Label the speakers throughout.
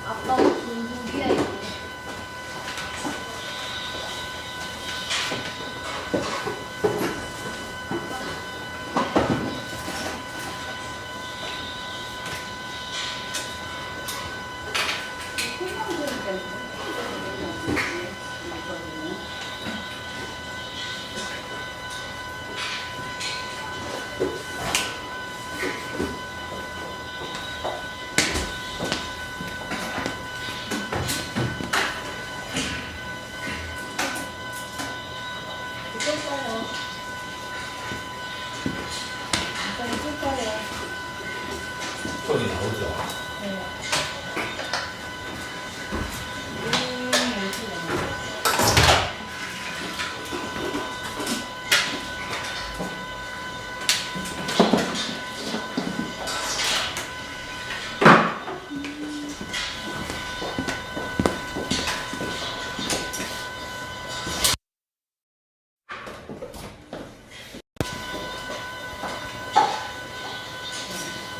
Speaker 1: 아빠 무슨 소리야 이거?
Speaker 2: 소리 나오죠?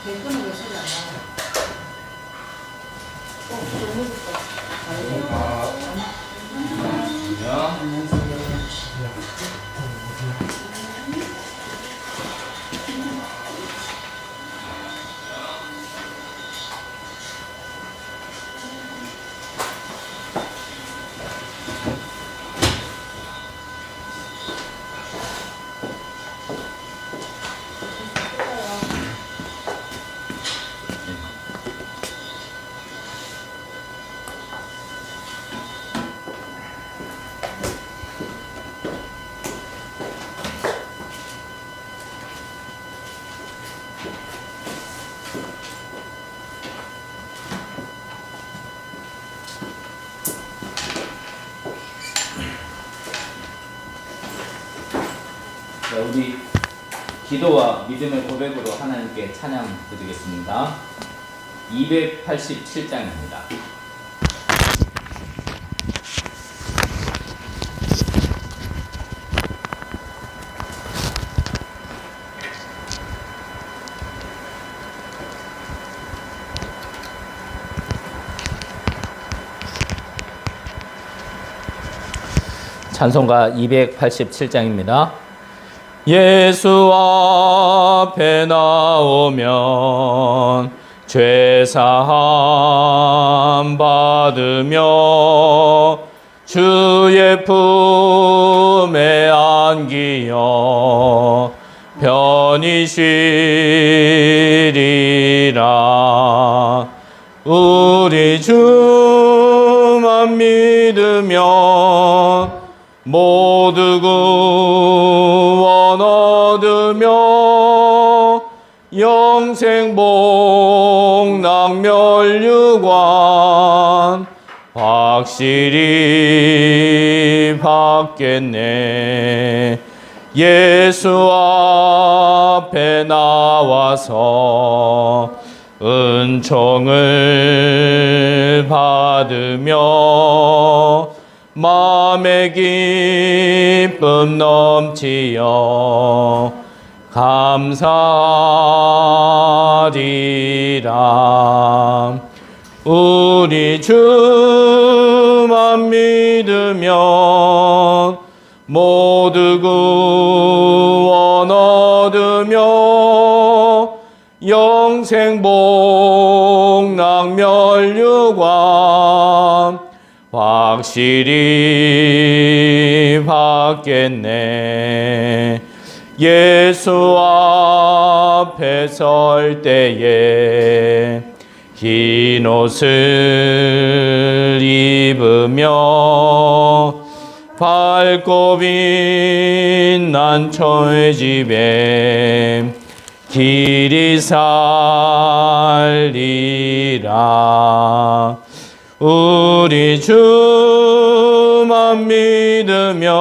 Speaker 3: 내 거는 왜 소리 안 나요? 너무 좋다.
Speaker 2: 자, 우리 기도와 믿음의 고백으로 하나님께 찬양 드리겠습니다. 287장입니다. 찬송가 287장입니다. 예수 앞에 나오면 죄사함 받으며 주의 품에 안기어 편히 쉬리라. 우리 주만 믿으면 모두 구원 얻으며 영생 복락 멸류관 확실히 받겠네. 예수 앞에 나와서 은총을 받으며 마음의 기쁨 넘치어 감사하리라. 우리 주만 믿으면 모두 구원 얻으며 영생 복락 멸류관 확실히 받겠네. 예수 앞에 설 때에 흰 옷을 입으며 밝고 빛난 초집에 길이 살리라. 우리 주만 믿으면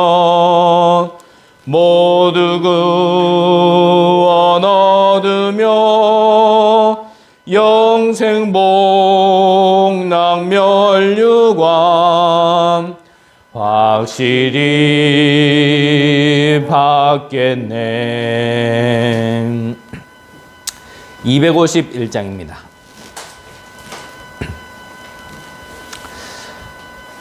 Speaker 2: 모두 구원 얻으며 영생 복락 멸류관 확실히 받겠네. 251장입니다.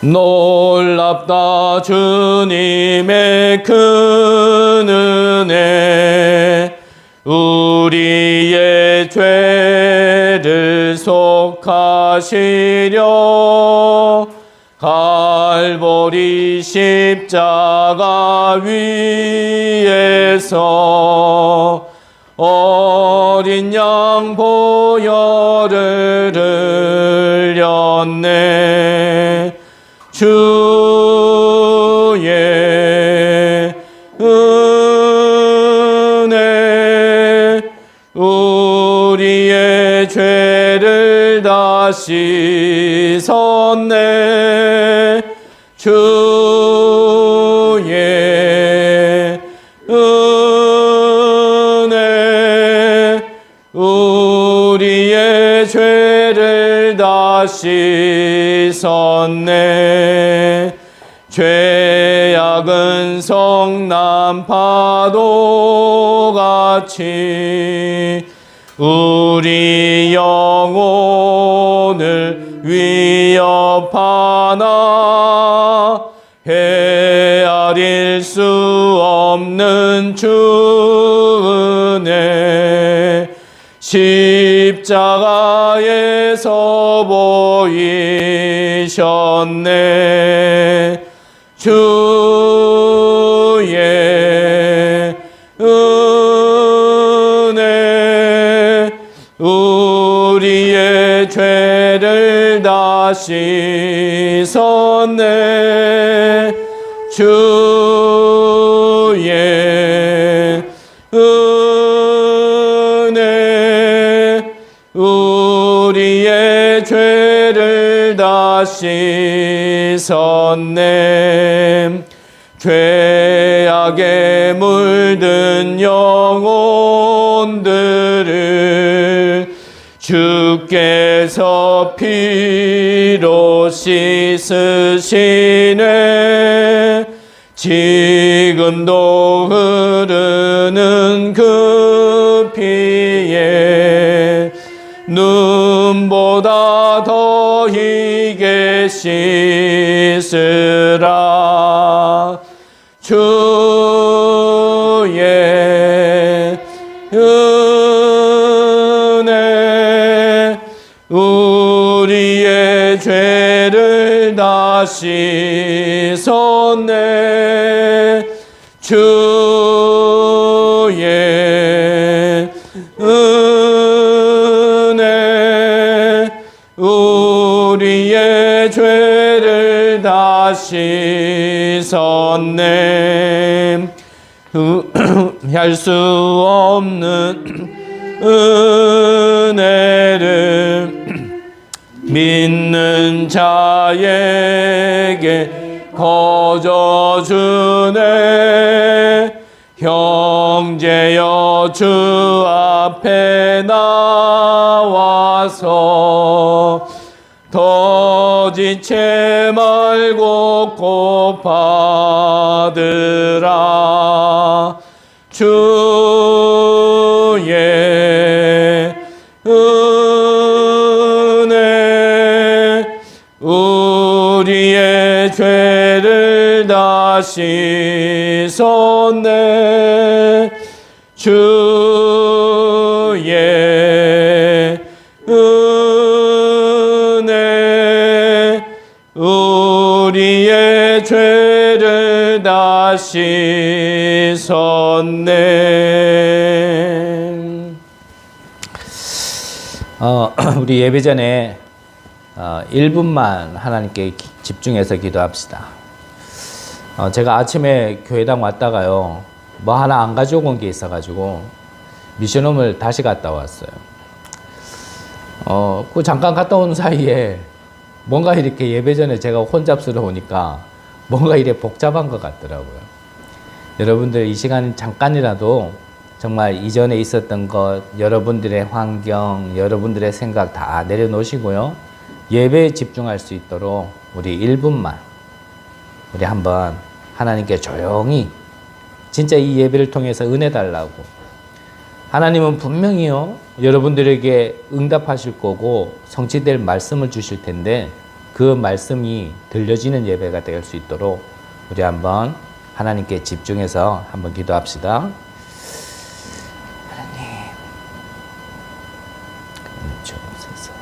Speaker 2: 놀랍다 주님의 큰 은혜 우리의 죄를 속하시려 갈보리 십자가 위에서 어린 양 보혈을 흘렸네. 주의 은혜 우리의 죄를 다 씻었네. 주의 은혜 우리의 죄를 다 씻었네. 죄악은 성난 파도같이 우리 영혼을 위협하나 헤아릴 수 없는 주 은혜 십자가에서 보이셨네. 주의 은혜 우리의 죄를 다 씻었네. 주의 은혜 우리의 죄를 다 씻었네. 죄악에 물든 영혼들을 주께서 피로 씻으시네. 지금도 흐르는 그 피에 눈보다 더 희게 씻으라. 주의 은혜 우리의 죄를 다 씻었네. 주의 은혜 우리의 죄를 다 씻었네. 할 수 없는 은혜를 믿는 자에게 거저 주네. 형제여 주 앞에 나와서 더 지체 말고 꼭 받으라. 주의 은혜 우리의 죄를 다 씻었네. 주의 은혜 우리의 죄를 다 씻었네. 우리 예배 전에 1분만 하나님께 집중해서 기도합시다. 제가 아침에 교회당 왔다가요, 뭐 하나 안 가지고 온 게 있어가지고 미션홈을 다시 갔다 왔어요. 그 잠깐 갔다 온 사이에 뭔가 이렇게 예배 전에 제가 혼잡스러우니까 뭔가 이렇게 복잡한 것 같더라고요. 여러분들 이 시간 잠깐이라도 정말 이전에 있었던 것, 여러분들의 환경, 여러분들의 생각 다 내려놓으시고요. 예배에 집중할 수 있도록 우리 1분만 우리 한번 하나님께 조용히 진짜 이 예배를 통해서 은혜 달라고 하나님은 분명히요, 여러분들에게 응답하실 거고 성취될 말씀을 주실 텐데 그 말씀이 들려지는 예배가 될 수 있도록 우리 한번 하나님께 집중해서 한번 기도합시다. 하나님, 은혜 주옵소서.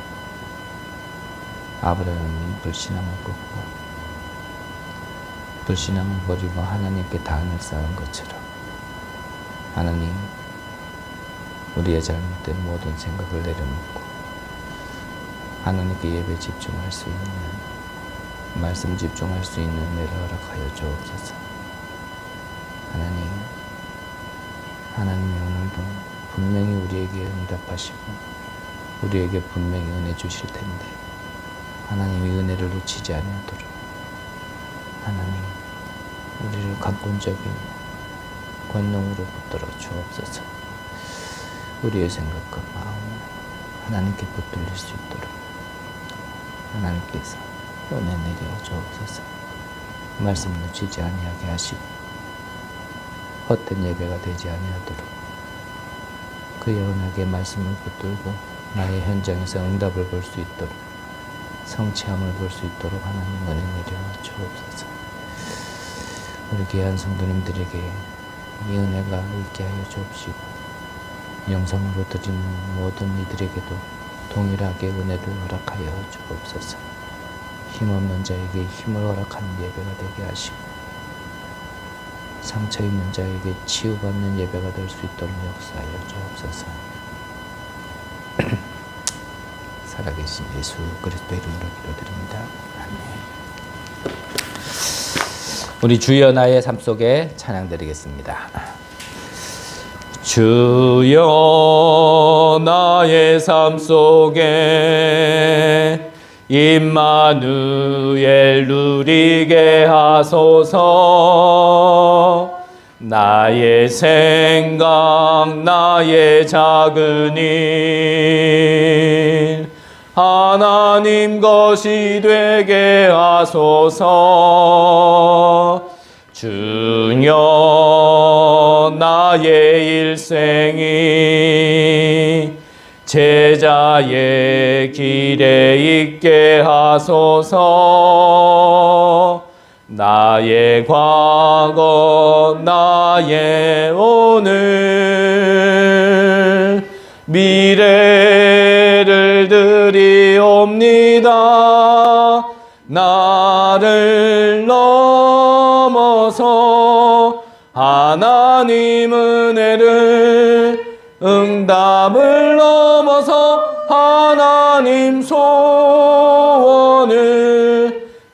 Speaker 2: 아브라함이 불신앙을 꺾고 불신앙을 버리고 하나님께 단을 쌓은 것처럼 하나님, 우리의 잘못된 모든 생각을 내려놓고 하나님께 예배 집중할 수 있는, 말씀 집중할 수 있는 은혜를 허락하여 주옵소서. 하나님이 오늘도 분명히 우리에게 응답하시고 우리에게 분명히 은혜 주실 텐데 하나님이 은혜를 놓치지 아니하도록 하나님, 우리를 강권적인 권능으로 붙들어 주옵소서. 우리의 생각과 마음을 하나님께 붙들릴 수 있도록 하나님께서 은혜 내려 주옵소서. 말씀 놓치지 아니하게 하시고 헛된 예배가 되지 아니하도록 그의 언약의 말씀을 붙들고 나의 현장에서 응답을 볼 수 있도록 성취함을 볼 수 있도록 하나님 은혜 내려 주옵소서. 우리 귀한 성도님들에게 이 은혜가 있게 하여 주옵시고 영상으로 드리는 모든 이들에게도 동일하게 은혜를 허락하여 주옵소서. 힘없는 자에게 힘을 허락하는 예배가 되게 하시고 상처 있는 자에게 치유받는 예배가 될 수 있도록 역사하여 주옵소서. 살아계신 예수 그리스도 이름으로 기도드립니다. 아멘. 우리 주여 나의 삶 속에 찬양 드리겠습니다. 주여 나의 삶 속에 임마누엘 누리게 하소서. 나의 생각 나의 작은 일 하나님 것이 되게 하소서. 주여 나의 일생이 제자의 길에 있게 하소서. 나의 과거 나의 오늘 미래를 드리옵니다. 나를 넘어서 하나님 은혜를 응답을 넘어서 하나님 소원을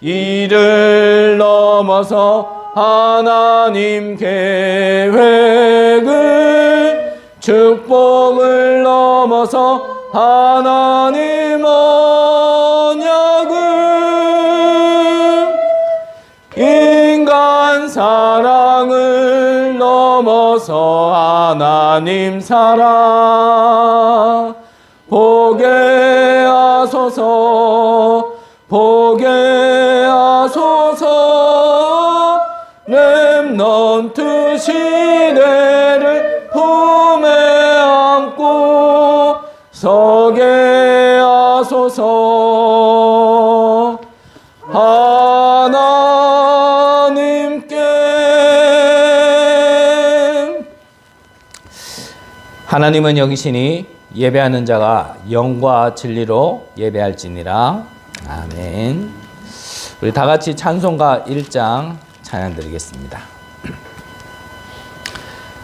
Speaker 2: 일을 넘어서 하나님 계획을 축복을 넘어서 하나님 언약을 인간 사랑을 넘어서 하나님 사랑 보게 하소서. 보게 하소서. 렘넌트 시대를 품에 안고 서게 하소서. 하나님은 여기시니 예배하는 자가 영과 진리로 예배할지니라. 아멘. 우리 다 같이 찬송가 1장 찬양 드리겠습니다.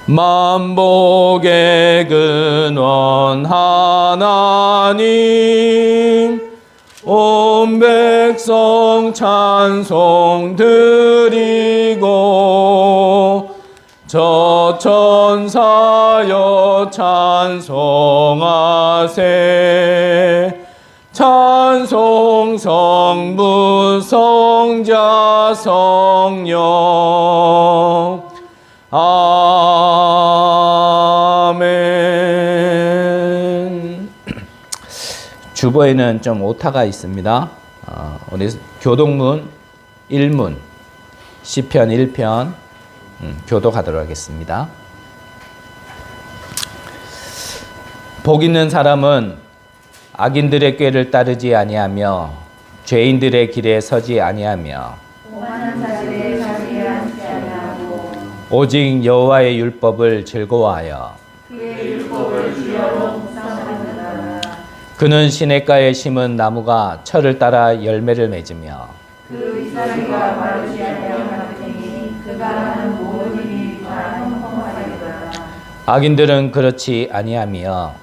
Speaker 2: 만복의 근원 하나님 온 백성 찬송 드리고 저 천사여 찬송하세. 찬송 성부 성자 성령 아멘. 주보에는 좀 오타가 있습니다. 우리 교동문 1문 시편 1편 교독하도록 하겠습니다. 복 있는 사람은 악인들의 꾀를 따르지 아니하며 죄인들의 길에 서지 아니하며 오직 여호와의 율법을 즐거워하여 그는 시냇가에 심은 나무가 철을 따라 열매를 맺으며 악인들은 그렇지 아니하며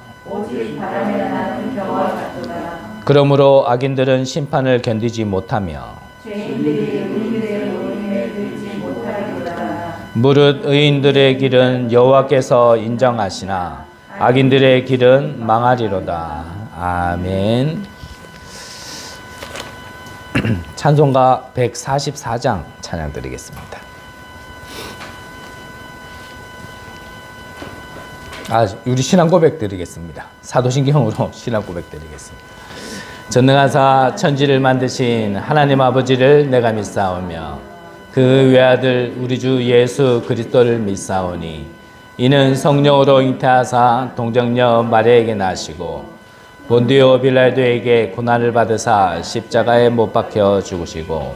Speaker 2: 그러므로 악인들은 심판을 견디지 못하며 무릇 의인들의 길은 여호와께서 인정하시나 악인들의 길은 망하리로다. 아멘. 찬송가 144장 찬양 드리겠습니다. 우리 신앙 고백 드리겠습니다. 사도신경으로 신앙 고백 드리겠습니다. 전능하사 천지를 만드신 하나님 아버지를 내가 믿사오며 그 외아들 우리 주 예수 그리스도를 믿사오니 이는 성령으로 잉태하사 동정녀 마리아에게 나시고 본디오 빌라도에게 고난을 받으사 십자가에 못 박혀 죽으시고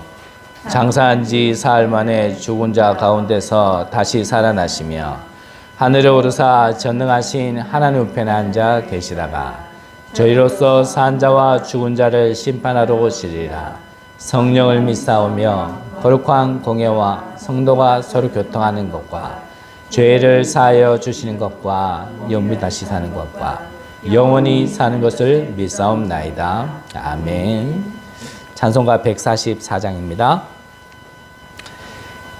Speaker 2: 장사한 지 사흘 만에 죽은 자 가운데서 다시 살아나시며 하늘에 오르사 전능하신 하나님 우편에 앉아 계시다가 저희로서 산 자와 죽은 자를 심판하러 오시리라. 성령을 믿사오며 거룩한 공예와 성도가 서로 교통하는 것과 죄를 사하여 주시는 것과 영원히 다시 사는 것과 영원히 사는 것을 믿사옵나이다. 아멘. 찬송가 144장입니다.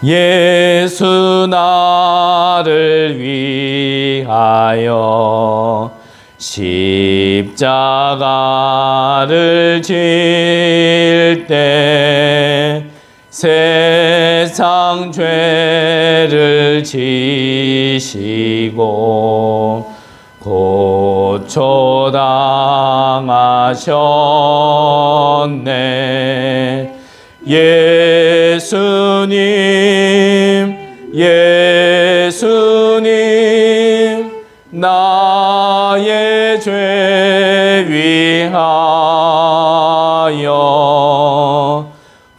Speaker 2: 예수 나를 위하여 십자가를 질 때 세상 죄를 지시고 고초당하셨네. 예수님 나의 죄 위하여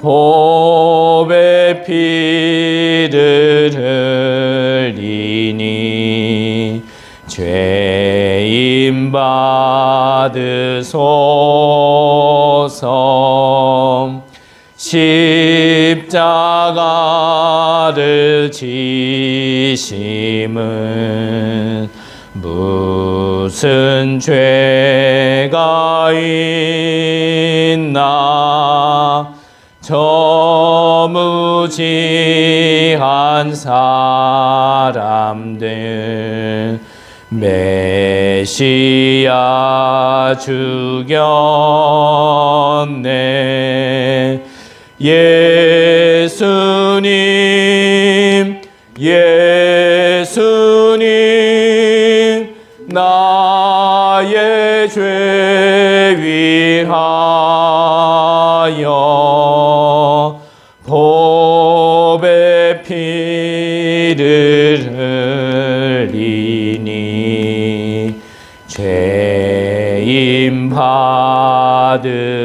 Speaker 2: 보배 피를 흘리니 죄인 받으소서. 십자가를 지심은 무슨 죄가 있나. 저 무지한 사람들 메시아 죽였네. 예수님 나의 죄 위하여 보배 피를 흘리니 죄인 받으소서.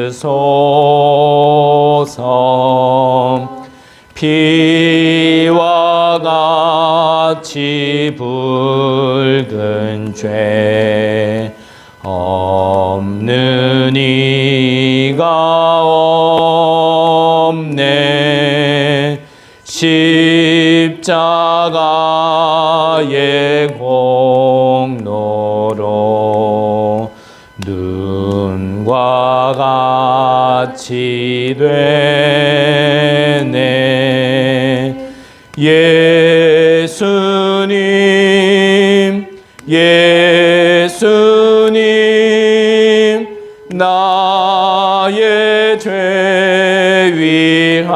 Speaker 2: 피와 같이 붉은 죄 없는 이가 없네. 십자가의 공로로 눈과 같이 되네. 예수님 나의 죄 위하여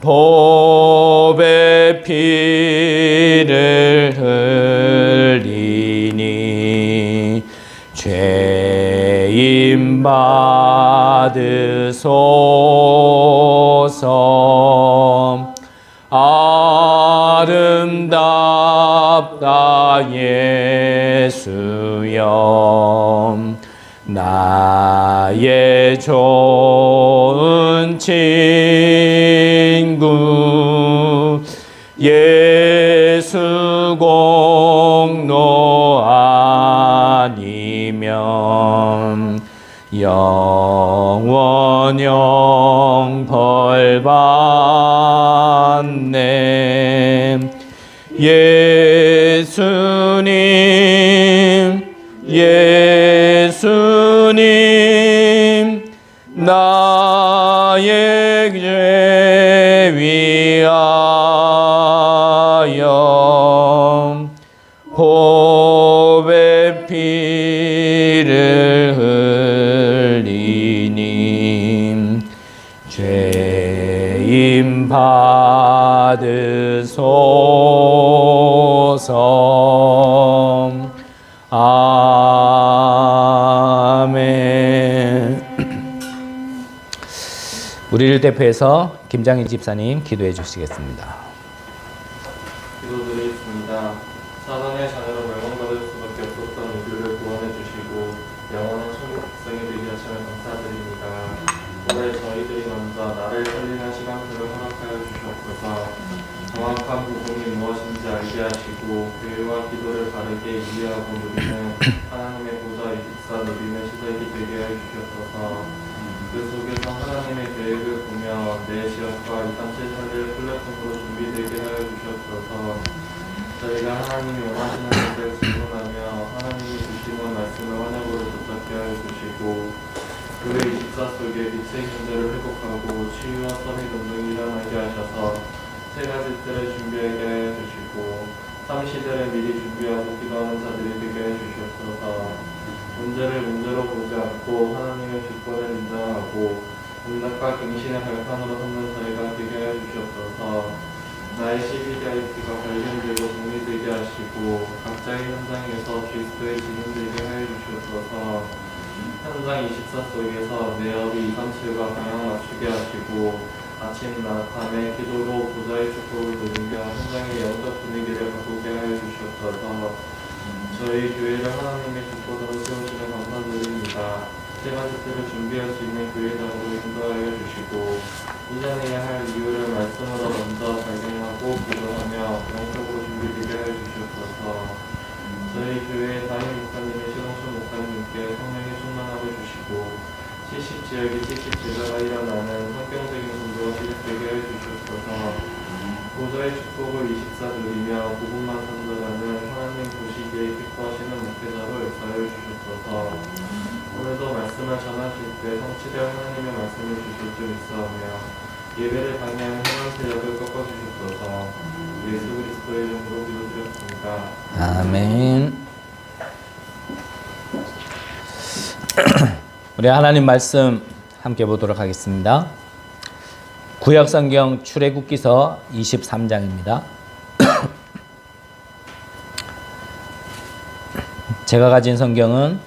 Speaker 2: 보배 피를 흘리니 죄인 받으소서. 아름답다 예수 공로 아니면 영원형 벌 받네. 예수님 나의 죄 위하여 보배 피를 흘리니 죄임 받으소서. 아멘. 우리를 대표해서 김장희 집사님 기도해 주시겠습니다.
Speaker 4: 기도드리겠습니다. 사단의 자녀로 멸망받을 수밖에 없었던 우리를 구원해 주시고 영원한 천국 백성이 되게 하시며 감사드립니다. 올해 저희들이 먼저 나를 살리는 시간들을 허락하여 주시옵소서. 정확한 부분이 무엇인지 알게 하시고 교회와 기도를 바르게 이해하고 누리는 하나님의 보좌 이집사 누리는 시작이 되게 해 주시옵소서. 그 속에서 하나님의 계획을 보며 내 지역과 237살을 플랫폼으로 준비되게 하여 주시옵소서. 저희가 하나님이 원하시는 것을 질문하며 하나님이 주시는 말씀을 환영으로 붙잡게 하여 주시고 교회 24 속에 빛의 문제를 회복하고 치유와 선의 운동이 일어나게 하셔서 세 가지 때를 준비하게 하여 주시고 3시대를 미리 준비하고 기도하는 자들이 되게 해 주시옵소서. 문제를 문제로 보지 않고 하나님의 주권을 인정하고 문학과 갱신의 발판으로 삼는 저희가 되게 해 주시옵소서. 나의 CBDIP가 발견되고 정리되게 하시고 각자의 현장에서 그리스도의 진행되게 하여 주시옵소서. 현장 24 속에서 내 어리 237과 방향을 맞추게 하시고 아침 낮 밤에 기도로 보좌의 축복을 누리며 현장의 영적 분위기를 바꾸게 하여 주시옵소서. 저희 교회를 하나님의 축복으로 세우시는 감사드립니다. 세 가지 때를 준비할 수 있는 교회장으로 인도하여 주시고 이 자리에 할 이유를 말씀으로 먼저 발견하고 기도하며 영적으로 준비되게 하여 주시옵소서. 저희 교회 담임 목사님의 신홍춘 목사님께 성령의 충만하게 주시고 70지역이 70제자가 일어나는 성경적인 선도가 시작되게 해 주시옵소서. 보좌의 축복을 24 누리며 복음만 선전하는 하나님 보시기에 기뻐하시는 목회자로 역사해 주시옵소서. 오늘도 말씀을 전하실 때 성취될 하나님의 말씀을 주실 줄 믿사오며 예배를 방해하는 해만 세력을 꺾어주시옵소서. 예수 그리스도의 이름으로 기도드렸습니다.
Speaker 2: 아멘. 우리 하나님 말씀 함께 보도록 하겠습니다. 구약성경 출애굽기서 23장입니다. 제가 가진 성경은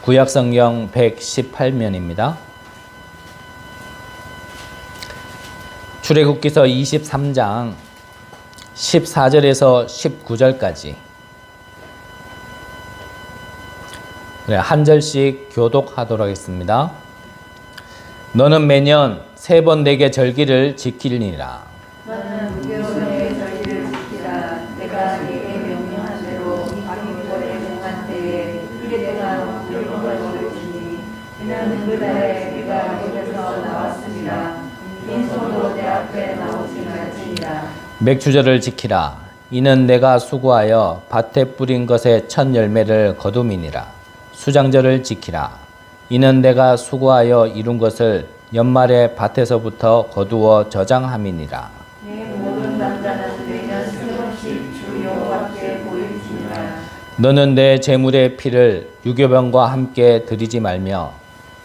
Speaker 2: 구약성경 118면입니다. 출애굽기서 23장 14절에서 19절까지 한 절씩 교독하도록 하겠습니다. 너는 매년 3번 내게 절기를 지키리니라.
Speaker 3: 너는 무교의 절기를 지키라. 내가 네게 명령한 대로 아기벌의 공한 때에 이래 동안 물건을 주니 이는 그 달에 네가 입에서 나왔으리라. 빈손으로 내 앞에 나오지 말지니라.
Speaker 2: 맥주절을 지키라. 이는 내가 수고하여 밭에 뿌린 것의 첫 열매를 거둠이니라. 수장절을 지키라. 이는 내가 수고하여 이룬 것을 연말에 밭에서부터 거두어 저장함이니라.
Speaker 3: 네 모든 남자는 매년 3번씩 주 여호와께 보일지니라.
Speaker 2: 너는 내 제물의 피를 유교병과 함께 드리지 말며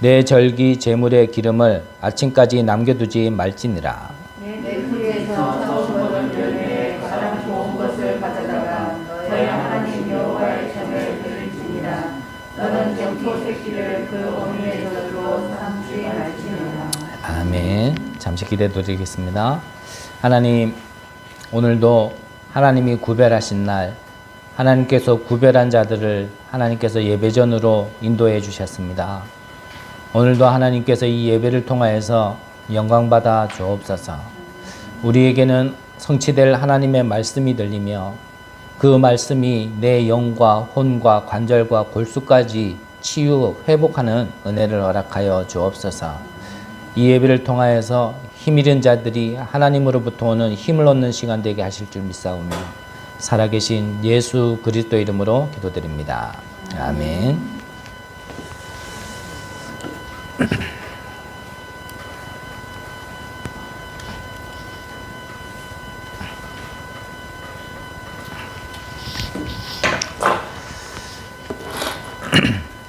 Speaker 2: 내 절기 제물의 기름을 아침까지 남겨두지 말지니라.
Speaker 3: 내 풀에서 처음 얻은 열매에 가장 좋은 것을 가져다가 너의 하나님 여호와의 전에 드릴지니라. 너는 영토 새끼를 그 어미의 젖으로 삼지 말지니라.
Speaker 2: 아멘. 잠시 기대 드리겠습니다. 하나님, 오늘도 하나님이 구별하신 날, 하나님께서 구별한 자들을 하나님께서 예배전으로 인도해 주셨습니다. 오늘도 하나님께서 이 예배를 통하여서 영광받아 주옵소서. 우리에게는 성취될 하나님의 말씀이 들리며 그 말씀이 내 영과 혼과 관절과 골수까지 치유, 회복하는 은혜를 허락하여 주옵소서. 이 예배를 통하여서 힘 잃은 자들이 하나님으로부터 오는 힘을 얻는 시간 되게 하실 줄 믿사오며 살아계신 예수 그리스도 이름으로 기도드립니다. 아멘.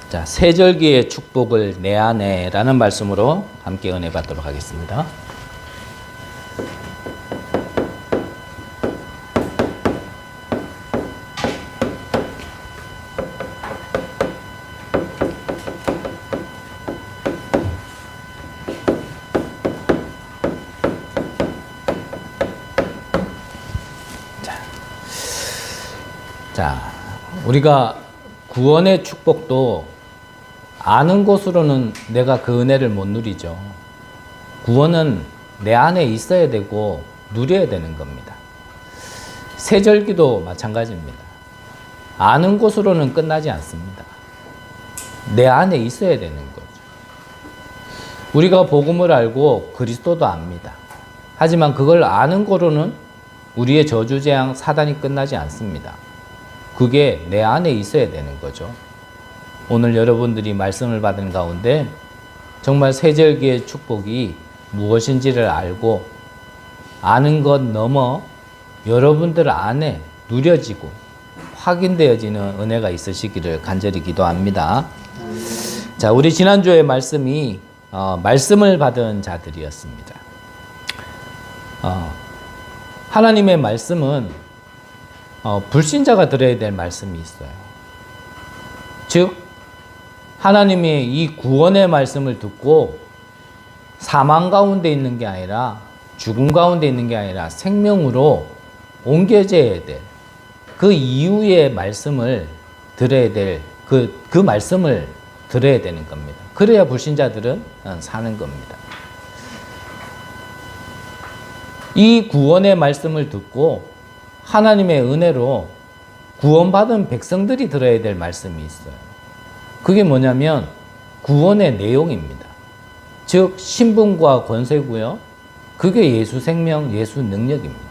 Speaker 2: 자, 세절기의 축복을 내 안에라는 말씀으로 함께 은혜 받도록 하겠습니다. 자, 우리가 구원의 축복도 아는 것으로는 내가 그 은혜를 못 누리죠. 구원은 내 안에 있어야 되고 누려야 되는 겁니다. 세절기도 마찬가지입니다. 아는 것으로는 끝나지 않습니다. 내 안에 있어야 되는 거죠. 우리가 복음을 알고 그리스도도 압니다. 하지만 그걸 아는 거로는 우리의 저주재앙 사단이 끝나지 않습니다. 그게 내 안에 있어야 되는 거죠. 오늘 여러분들이 말씀을 받은 가운데 정말 세절기의 축복이 무엇인지를 알고 아는 것 넘어 여러분들 안에 누려지고 확인되어지는 은혜가 있으시기를 간절히 기도합니다. 자, 우리 지난주의 말씀이 말씀을 받은 자들이었습니다. 하나님의 말씀은 불신자가 들어야 될 말씀이 있어요. 즉 하나님의 이 구원의 말씀을 듣고 사망 가운데 있는 게 아니라 죽음 가운데 있는 게 아니라 생명으로 옮겨져야 될 그 이후의 말씀을 들어야 될 그 말씀을 들어야 되는 겁니다. 그래야 불신자들은 사는 겁니다. 이 구원의 말씀을 듣고 하나님의 은혜로 구원받은 백성들이 들어야 될 말씀이 있어요. 그게 뭐냐면 구원의 내용입니다. 즉 신분과 권세고요. 그게 예수 생명, 예수 능력입니다.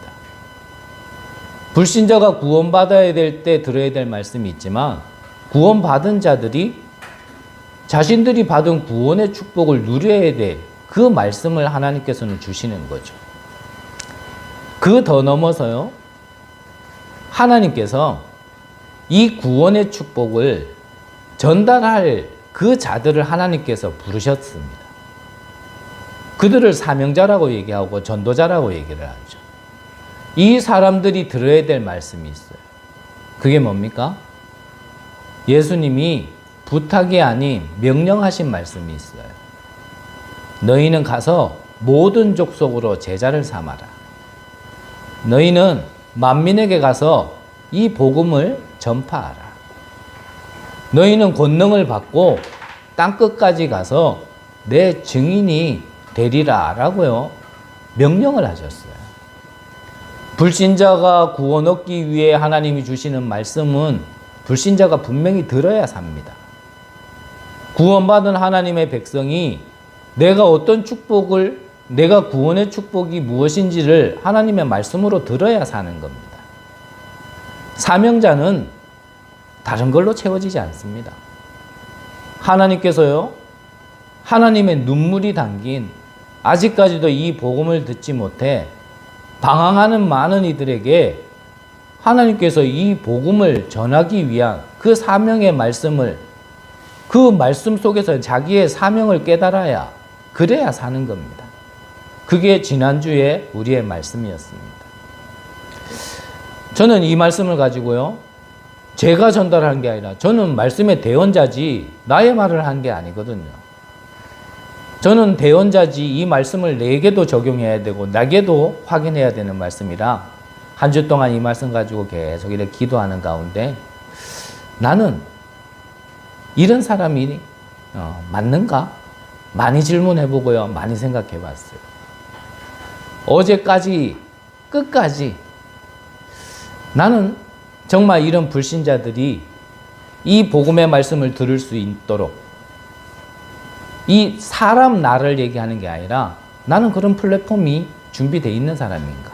Speaker 2: 불신자가 구원받아야 될 때 들어야 될 말씀이 있지만 구원받은 자들이 자신들이 받은 구원의 축복을 누려야 될 그 말씀을 하나님께서는 주시는 거죠. 그 더 넘어서요. 하나님께서 이 구원의 축복을 전달할 그 자들을 하나님께서 부르셨습니다. 그들을 사명자라고 얘기하고 전도자라고 얘기를 하죠. 이 사람들이 들어야 될 말씀이 있어요. 그게 뭡니까? 예수님이 부탁이 아닌 명령하신 말씀이 있어요. 너희는 가서 모든 족속으로 제자를 삼아라. 너희는 만민에게 가서 이 복음을 전파하라. 너희는 권능을 받고 땅끝까지 가서 내 증인이 되리라 라고요. 명령을 하셨어요. 불신자가 구원 얻기 위해 하나님이 주시는 말씀은 불신자가 분명히 들어야 삽니다. 구원받은 하나님의 백성이 내가 어떤 축복을, 내가 구원의 축복이 무엇인지를 하나님의 말씀으로 들어야 사는 겁니다. 사명자는 다른 걸로 채워지지 않습니다. 하나님께서요, 하나님의 눈물이 담긴 아직까지도 이 복음을 듣지 못해 방황하는 많은 이들에게 하나님께서 이 복음을 전하기 위한 그 사명의 말씀을, 그 말씀 속에서 자기의 사명을 깨달아야, 그래야 사는 겁니다. 그게 지난주에 우리의 말씀이었습니다. 저는 이 말씀을 가지고요, 제가 전달한 게 아니라 저는 말씀의 대언자지 나의 말을 한 게 아니거든요. 저는 대언자지 이 말씀을 내게도 적용해야 되고 나에게도 확인해야 되는 말씀이라 한 주 동안 이 말씀 가지고 계속 이렇게 기도하는 가운데 나는 이런 사람이 맞는가? 많이 질문해보고요. 많이 생각해봤어요. 어제까지 끝까지 나는 정말 이런 불신자들이 이 복음의 말씀을 들을 수 있도록 이 사람 나를 얘기하는 게 아니라 나는 그런 플랫폼이 준비되어 있는 사람인가?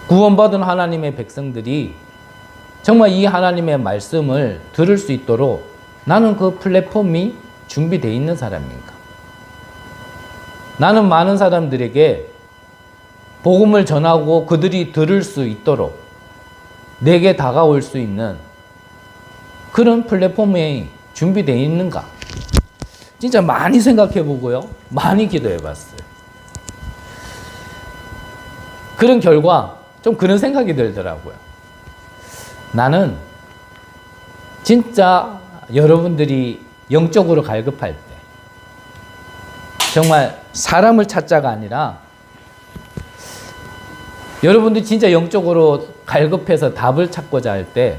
Speaker 2: 구원받은 하나님의 백성들이 정말 이 하나님의 말씀을 들을 수 있도록 나는 그 플랫폼이 준비되어 있는 사람인가? 나는 많은 사람들에게 복음을 전하고 그들이 들을 수 있도록 내게 다가올 수 있는 그런 플랫폼이 준비되어 있는가? 진짜 많이 생각해 보고요. 많이 기도해 봤어요. 그런 결과 좀 그런 생각이 들더라고요. 나는 진짜 여러분들이 영적으로 갈급할 때 정말 사람을 찾자가 아니라 여러분들이 진짜 영적으로 갈급해서 답을 찾고자 할 때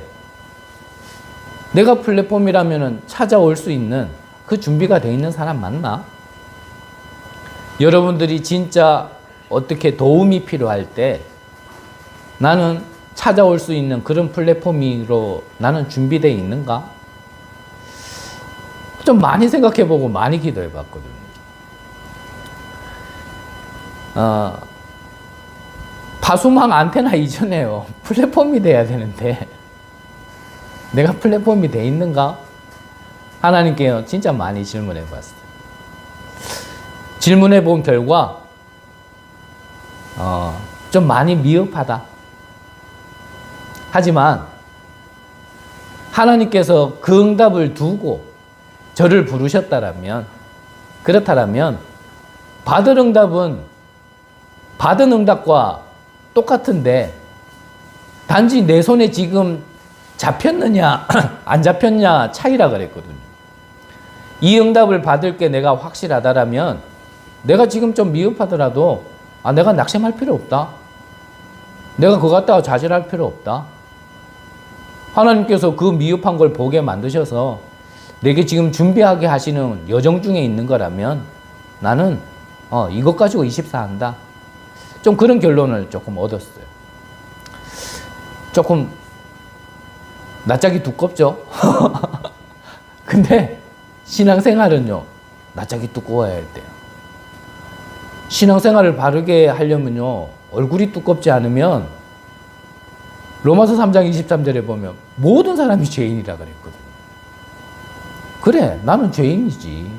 Speaker 2: 내가 플랫폼이라면 찾아올 수 있는 그 준비가 되어 있는 사람 맞나? 여러분들이 진짜 어떻게 도움이 필요할 때 나는 찾아올 수 있는 그런 플랫폼으로 나는 준비되어 있는가? 좀 많이 생각해보고 많이 기도해봤거든요. 파수망 안테나 이전에요. 플랫폼이 돼야 되는데 내가 플랫폼이 돼 있는가? 하나님께 진짜 많이 질문해 봤어요. 질문해 본 결과 좀 많이 미흡하다. 하지만 하나님께서 그 응답을 두고 저를 부르셨다라면 그렇다라면 받은 응답과 똑같은데 단지 내 손에 지금 잡혔느냐 안 잡혔냐 차이라 그랬거든요. 이 응답을 받을 게 내가 확실하다라면 내가 지금 좀 미흡하더라도 내가 낙심할 필요 없다. 내가 그거 갖다가 좌절할 필요 없다. 하나님께서 그 미흡한 걸 보게 만드셔서 내게 지금 준비하게 하시는 여정 중에 있는 거라면 나는 이것 가지고 24한다. 좀 그런 결론을 조금 얻었어요. 조금 낯짝이 두껍죠? 근데 신앙생활은요, 낯짝이 두꺼워야 돼요. 신앙생활을 바르게 하려면요, 얼굴이 두껍지 않으면 로마서 3장 23절에 보면 모든 사람이 죄인이라 그랬거든요. 그래, 나는 죄인이지.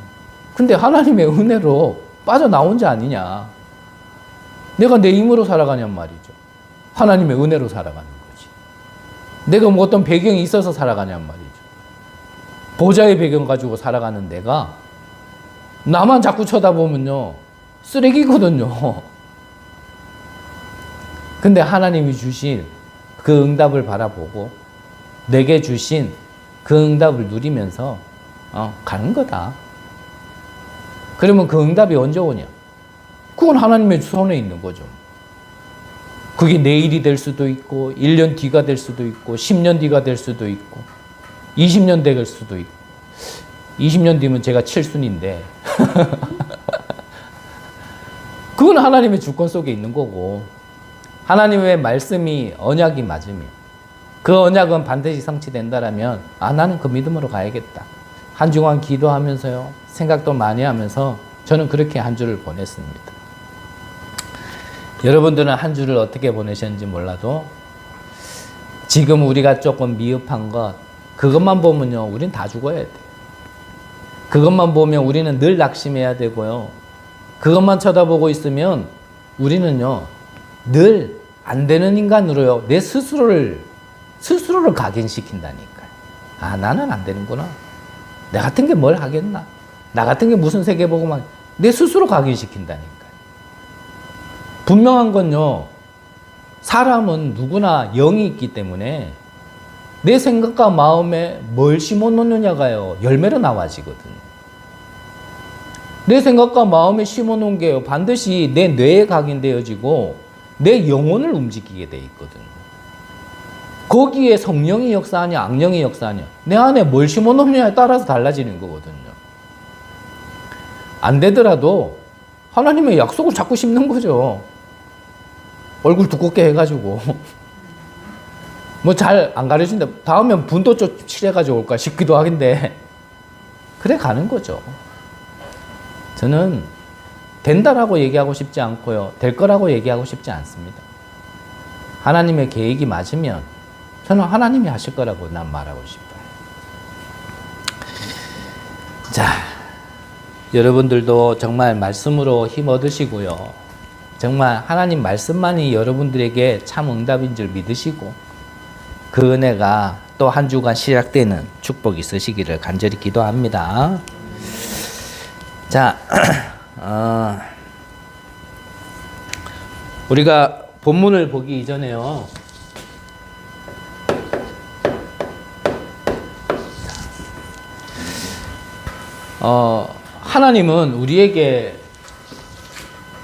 Speaker 2: 근데 하나님의 은혜로 빠져나온 자 아니냐. 내가 내 힘으로 살아가냔 말이죠. 하나님의 은혜로 살아가는 거지. 내가 뭐 어떤 배경이 있어서 살아가냔 말이죠. 보좌의 배경 가지고 살아가는 내가 나만 자꾸 쳐다보면요, 쓰레기거든요. 근데 하나님이 주신 그 응답을 바라보고 내게 주신 그 응답을 누리면서 가는 거다. 그러면 그 응답이 언제 오냐? 그건 하나님의 손에 있는 거죠. 그게 내일이 될 수도 있고 1년 뒤가 될 수도 있고 10년 뒤가 될 수도 있고 20년 될 수도 있고 20년 뒤면 제가 7순인데 그건 하나님의 주권 속에 있는 거고 하나님의 말씀이 언약이 맞으면 그 언약은 반드시 성취된다라면 나는 그 믿음으로 가야겠다. 한 주간 기도하면서요. 생각도 많이 하면서 저는 그렇게 한 주를 보냈습니다. 여러분들은 한 주를 어떻게 보내셨는지 몰라도 지금 우리가 조금 미흡한 것 그것만 보면요. 우린 다 죽어야 돼요. 그것만 보면 우리는 늘 낙심해야 되고요. 그것만 쳐다보고 있으면 우리는요. 늘 안 되는 인간으로요. 내 스스로를 각인시킨다니까요. 나는 안 되는구나. 나 같은 게 뭘 하겠나. 나 같은 게 무슨 세계 보고만 내 스스로 각인시킨다니까요. 분명한 건요. 사람은 누구나 영이 있기 때문에 내 생각과 마음에 뭘 심어놓느냐가요. 열매로 나와지거든요. 내 생각과 마음에 심어놓은 게요. 반드시 내 뇌에 각인되어지고 내 영혼을 움직이게 돼 있거든요. 거기에 성령이 역사하냐 악령이 역사하냐 내 안에 뭘 심어놓느냐에 따라서 달라지는 거거든요. 안 되더라도 하나님의 약속을 자꾸 심는 거죠. 얼굴 두껍게 해가지고 뭐 잘 안 가르친다. 다음엔 분도 좀 칠해가지고 올까 싶기도 하긴데 그래 가는 거죠. 저는 된다라고 얘기하고 싶지 않고요. 될 거라고 얘기하고 싶지 않습니다. 하나님의 계획이 맞으면 저는 하나님이 하실 거라고 난 말하고 싶어요. 자, 여러분들도 정말 말씀으로 힘 얻으시고요. 정말 하나님 말씀만이 여러분들에게 참 응답인 줄 믿으시고 그 은혜가 또 한 주간 시작되는 축복이 있으시기를 간절히 기도합니다. 자, 우리가 본문을 보기 이전에요. 하나님은 우리에게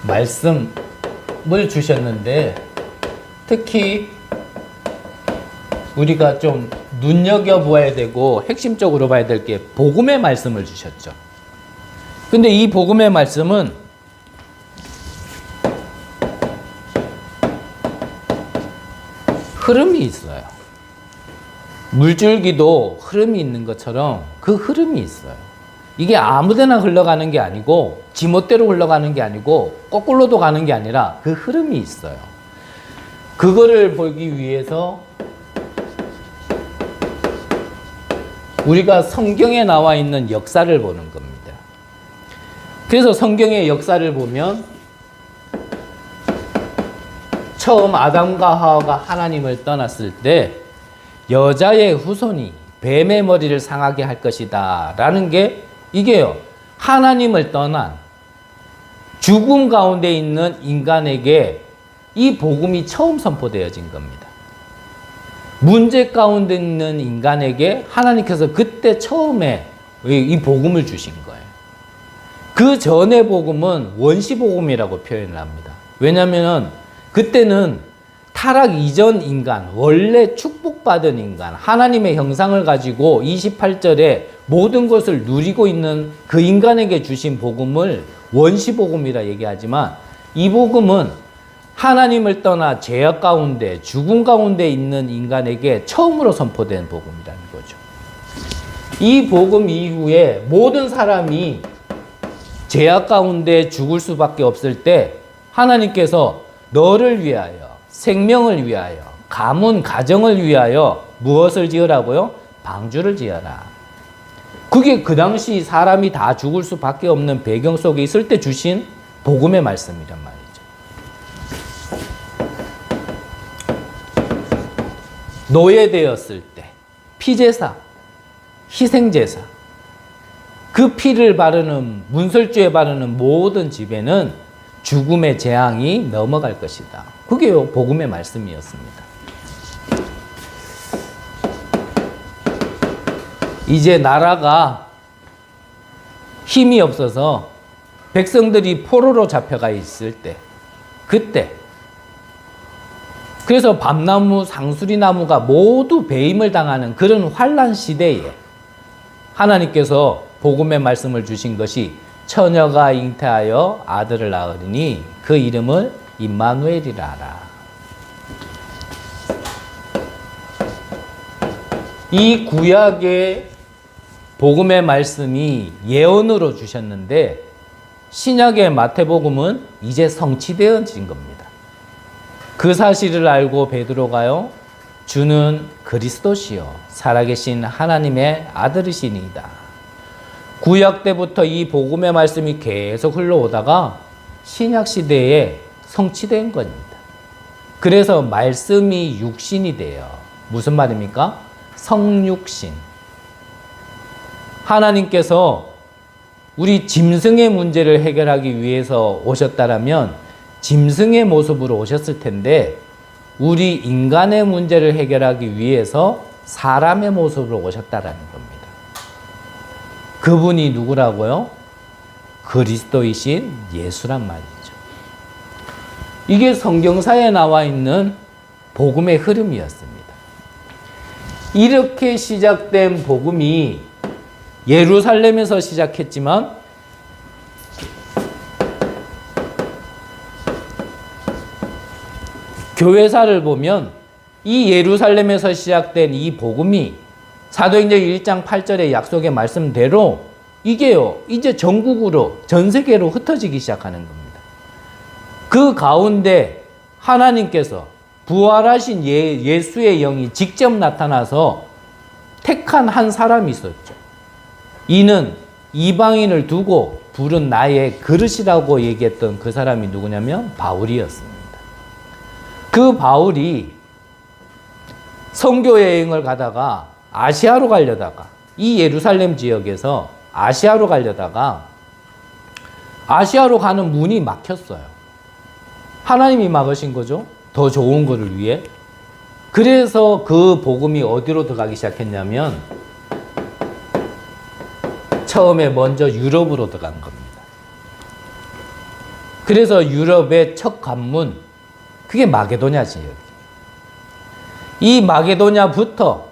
Speaker 2: 말씀을 주셨는데 특히 우리가 좀 눈여겨보아야 되고 핵심적으로 봐야 될 게 복음의 말씀을 주셨죠. 근데 이 복음의 말씀은 흐름이 있어요. 물줄기도 흐름이 있는 것처럼 그 흐름이 있어요. 이게 아무데나 흘러가는 게 아니고 지멋대로 흘러가는 게 아니고 거꾸로도 가는 게 아니라 그 흐름이 있어요. 그거를 보기 위해서 우리가 성경에 나와 있는 역사를 보는 겁니다. 그래서 성경의 역사를 보면 처음 아담과 하와가 하나님을 떠났을 때 여자의 후손이 뱀의 머리를 상하게 할 것이다 라는 게 이게요, 하나님을 떠난 죽음 가운데 있는 인간에게 이 복음이 처음 선포되어진 겁니다. 문제 가운데 있는 인간에게 하나님께서 그때 처음에 이 복음을 주신 거예요. 그 전의 복음은 원시복음이라고 표현을 합니다. 왜냐하면 그때는 타락 이전 인간, 원래 축복받은 인간, 하나님의 형상을 가지고 28절에 모든 것을 누리고 있는 그 인간에게 주신 복음을 원시복음이라 얘기하지만 이 복음은 하나님을 떠나 죄악 가운데 죽음 가운데 있는 인간에게 처음으로 선포된 복음이라는 거죠. 이 복음 이후에 모든 사람이 죄악 가운데 죽을 수밖에 없을 때 하나님께서 너를 위하여, 생명을 위하여, 가문, 가정을 위하여 무엇을 지으라고요? 방주를 지어라. 그게 그 당시 사람이 다 죽을 수밖에 없는 배경 속에 있을 때 주신 복음의 말씀이란 말이죠. 노예되었을 때 피제사, 희생제사, 그 피를 바르는 문설주에 바르는 모든 집에는 죽음의 재앙이 넘어갈 것이다. 그게 복음의 말씀이었습니다. 이제 나라가 힘이 없어서 백성들이 포로로 잡혀가 있을 때, 그때 그래서 밤나무, 상수리나무가 모두 배임을 당하는 그런 환란 시대에 하나님께서 복음의 말씀을 주신 것이 처녀가 잉태하여 아들을 낳으리니 그 이름을 임마누엘이라 하라. 이 구약의 복음의 말씀이 예언으로 주셨는데 신약의 마태복음은 이제 성취되어진 겁니다. 그 사실을 알고 베드로가요, 주는 그리스도시요 살아계신 하나님의 아들이시니이다. 구약 때부터 이 복음의 말씀이 계속 흘러오다가 신약 시대에 성취된 겁니다. 그래서 말씀이 육신이 돼요. 무슨 말입니까? 성육신. 하나님께서 우리 짐승의 문제를 해결하기 위해서 오셨다라면 짐승의 모습으로 오셨을 텐데 우리 인간의 문제를 해결하기 위해서 사람의 모습으로 오셨다라는 겁니다. 그분이 누구라고요? 그리스도이신 예수란 말이죠. 이게 성경사에 나와 있는 복음의 흐름이었습니다. 이렇게 시작된 복음이 예루살렘에서 시작했지만 교회사를 보면 이 예루살렘에서 시작된 이 복음이 사도행전 1장 8절의 약속의 말씀대로 이게요, 이제 전국으로, 전 세계로 흩어지기 시작하는 겁니다. 그 가운데 하나님께서 부활하신 예수의 영이 직접 나타나서 택한 한 사람이 있었죠. 이는 이방인을 두고 부른 나의 그릇이라고 얘기했던 그 사람이 누구냐면 바울이었습니다. 그 바울이 선교 여행을 가다가 아시아로 가려다가 이 예루살렘 지역에서 아시아로 가려다가 아시아로 가는 문이 막혔어요. 하나님이 막으신 거죠. 더 좋은 거를 위해. 그래서 그 복음이 어디로 들어가기 시작했냐면 처음에 먼저 유럽으로 들어간 겁니다. 그래서 유럽의 첫 관문, 그게 마게도냐 지역이에요. 이 마게도냐부터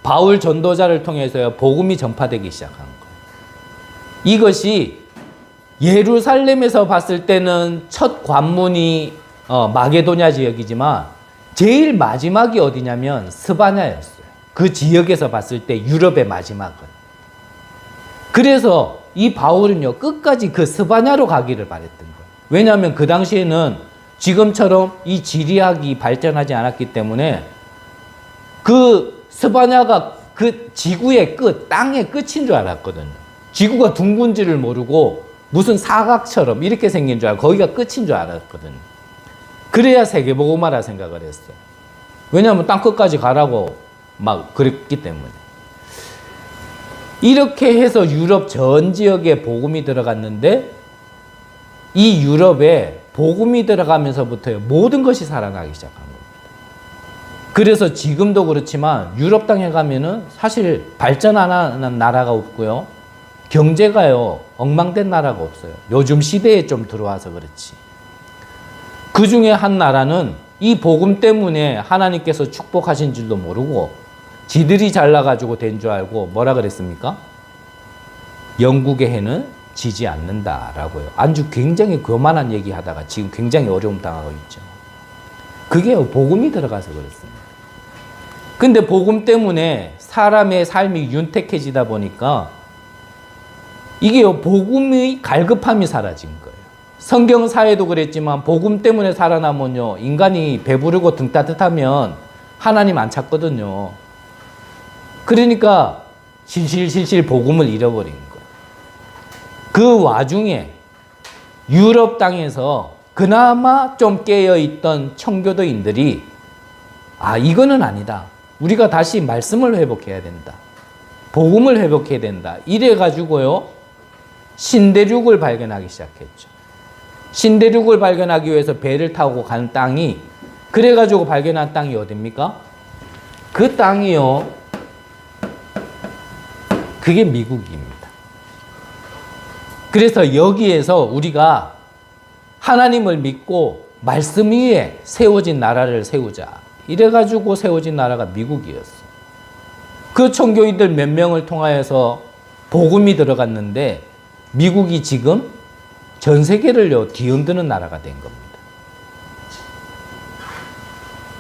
Speaker 2: 바울 전도자를 통해서 복음이 전파되기 시작한 거예요. 이것이 예루살렘에서 봤을 때는 첫 관문이 마게도냐 지역이지만 제일 마지막이 어디냐면 스바냐였어요. 그 지역에서 봤을 때 유럽의 마지막은. 그래서 이 바울은요, 끝까지 그 스바냐로 가기를 바랬던 거예요. 왜냐하면 그 당시에는 지금처럼 이 지리학이 발전하지 않았기 때문에 그 스바냐가 그 지구의 끝, 땅의 끝인 줄 알았거든요. 지구가 둥근지를 모르고 무슨 사각처럼 이렇게 생긴 줄 알고 거기가 끝인 줄 알았거든요. 그래야 세계복음화라 생각을 했어요. 왜냐하면 땅 끝까지 가라고 막 그랬기 때문에. 이렇게 해서 유럽 전 지역에 복음이 들어갔는데 이 유럽에 복음이 들어가면서부터 모든 것이 살아나기 시작한 겁니다. 그래서 지금도 그렇지만 유럽 땅에 가면은 사실 발전 안 하는 나라가 없고요. 경제가요, 엉망된 나라가 없어요. 요즘 시대에 좀 들어와서 그렇지. 그 중에 한 나라는 이 복음 때문에 하나님께서 축복하신 줄도 모르고 지들이 잘나가지고 된 줄 알고 뭐라 그랬습니까? 영국의 해는 지지 않는다라고요. 아주 굉장히 교만한 얘기 하다가 지금 굉장히 어려움 당하고 있죠. 그게 복음이 들어가서 그렇습니다. 근데 복음 때문에 사람의 삶이 윤택해지다 보니까 이게 복음의 갈급함이 사라진 거예요. 성경사에도 그랬지만 복음 때문에 살아남으면요, 인간이 배부르고 등 따뜻하면 하나님 안 찾거든요. 그러니까 실실 복음을 잃어버린 거예요. 그 와중에 유럽 땅에서 그나마 좀 깨어있던 청교도인들이 이거는 아니다. 우리가 다시 말씀을 회복해야 된다. 복음을 회복해야 된다. 이래가지고요, 신대륙을 발견하기 시작했죠. 신대륙을 발견하기 위해서 배를 타고 간 땅이, 그래가지고 발견한 땅이 어딥니까? 그 땅이요, 그게 미국입니다. 그래서 여기에서 우리가 하나님을 믿고 말씀 위에 세워진 나라를 세우자. 이래가지고 세워진 나라가 미국이었어요. 그 청교인들 몇 명을 통하여서 복음이 들어갔는데 미국이 지금 전 세계를요, 뒤흔드는 나라가 된 겁니다.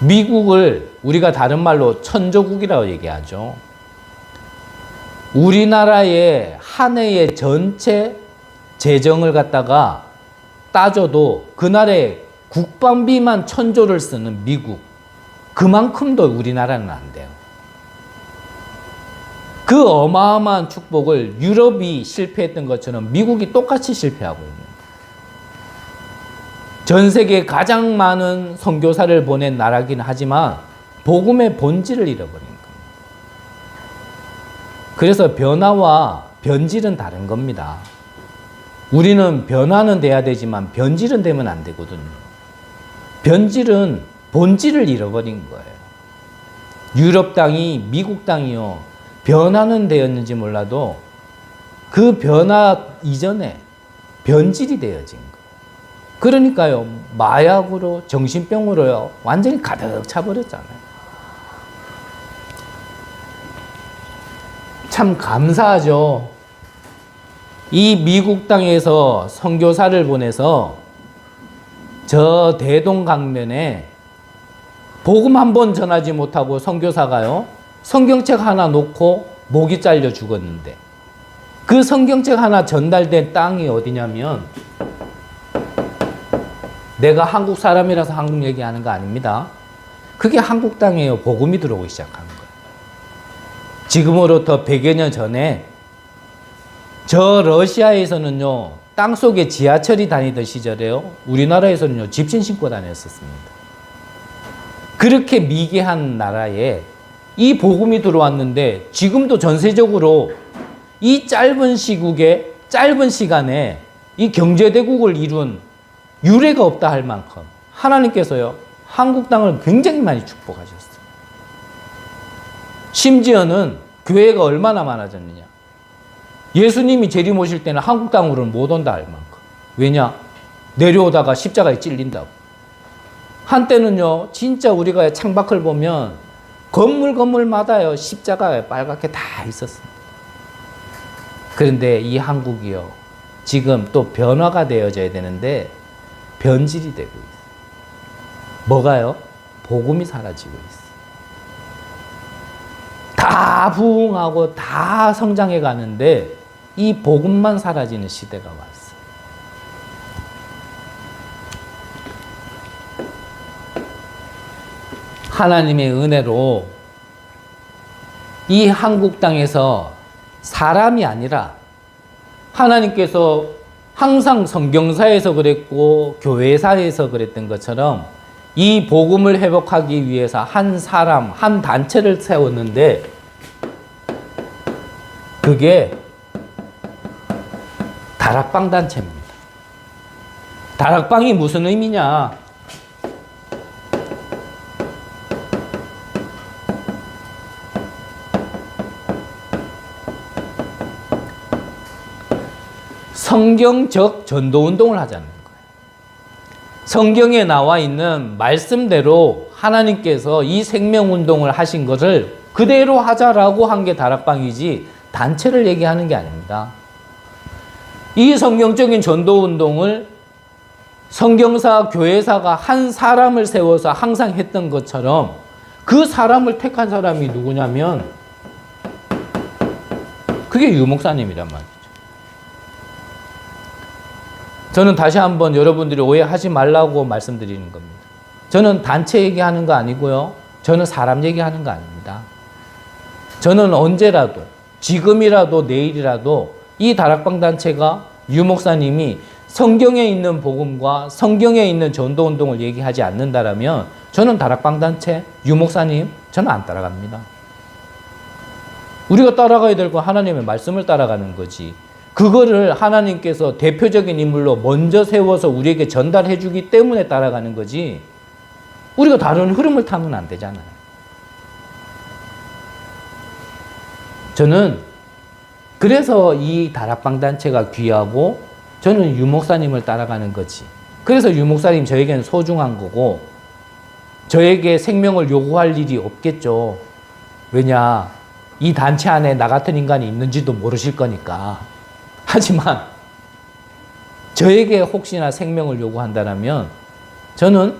Speaker 2: 미국을 우리가 다른 말로 천조국이라고 얘기하죠. 우리나라의 한 해의 전체 재정을 갖다가 따져도 그날의 국방비만 1,000조를 쓰는 미국, 그만큼도 우리나라는 안 돼요. 그 어마어마한 축복을 유럽이 실패했던 것처럼 미국이 똑같이 실패하고 있는 거예요. 전 세계 가장 많은 선교사를 보낸 나라긴 하지만 복음의 본질을 잃어버린 겁니다. 그래서 변화와 변질은 다른 겁니다. 우리는 변화는 돼야 되지만 변질은 되면 안 되거든요. 변질은 본질을 잃어버린 거예요. 유럽 땅이, 미국 땅이요, 변화는 되었는지 몰라도 그 변화 이전에 변질이 되어진 거예요. 그러니까요, 마약으로, 정신병으로요, 완전히 가득 차버렸잖아요. 참 감사하죠. 이 미국 땅에서 선교사를 보내서 저 대동강변에 복음 한 번 전하지 못하고 선교사가요, 성경책 하나 놓고 목이 잘려 죽었는데, 그 성경책 하나 전달된 땅이 어디냐면, 내가 한국 사람이라서 한국 얘기하는 거 아닙니다. 그게 한국 땅이에요. 복음이 들어오기 시작하는 거예요. 지금으로부터 100여 년 전에 저 러시아에서는요, 땅 속에 지하철이 다니던 시절에요, 우리나라에서는요, 집신 신고 다녔었습니다. 그렇게 미개한 나라에 이 복음이 들어왔는데, 지금도 전세적으로 이 짧은 시간에 이 경제대국을 이룬 유례가 없다 할 만큼 하나님께서요, 한국 땅을 굉장히 많이 축복하셨어요. 심지어는 교회가 얼마나 많아졌느냐. 예수님이 재림 오실 때는 한국 땅으로는 못 온다 할 만큼. 왜냐? 내려오다가 십자가에 찔린다고. 한때는요, 진짜 우리가 창밖을 보면 건물마다요, 십자가에 빨갛게 다 있었습니다. 그런데 이 한국이요, 지금 또 변화가 되어져야 되는데 변질이 되고 있어요. 뭐가요? 복음이 사라지고 있어요. 다 부흥하고 다 성장해 가는데 이 복음만 사라지는 시대가 왔어요. 하나님의 은혜로 이 한국 땅에서 사람이 아니라 하나님께서 항상 성경사에서 그랬고 교회사에서 그랬던 것처럼 이 복음을 회복하기 위해서 한 사람, 한 단체를 세웠는데, 그게 다락방 단체입니다. 다락방이 무슨 의미냐? 성경적 전도운동을 하자는 거예요. 성경에 나와 있는 말씀대로 하나님께서 이 생명운동을 하신 것을 그대로 하자라고 한 게 다락방이지 단체를 얘기하는 게 아닙니다. 이 성경적인 전도운동을 성경사, 교회사가 한 사람을 세워서 항상 했던 것처럼 그 사람을 택한 사람이 누구냐면 그게 유 목사님이란 말이죠. 저는 다시 한번 여러분들이 오해하지 말라고 말씀드리는 겁니다. 저는 단체 얘기하는 거 아니고요. 저는 사람 얘기하는 거 아닙니다. 저는 언제라도, 지금이라도, 내일이라도 이 다락방 단체가 유 목사님이 성경에 있는 복음과 성경에 있는 전도운동을 얘기하지 않는다라면 저는 다락방 단체, 유 목사님, 저는 안 따라갑니다. 우리가 따라가야 될 건 하나님의 말씀을 따라가는 거지. 그거를 하나님께서 대표적인 인물로 먼저 세워서 우리에게 전달해 주기 때문에 따라가는 거지, 우리가 다른 흐름을 타면 안 되잖아요. 저는 그래서 이 다락방 단체가 귀하고 저는 유 목사님을 따라가는 거지. 그래서 유 목사님 저에게는 소중한 거고 저에게 생명을 요구할 일이 없겠죠. 왜냐, 이 단체 안에 나 같은 인간이 있는지도 모르실 거니까. 하지만 저에게 혹시나 생명을 요구한다면 저는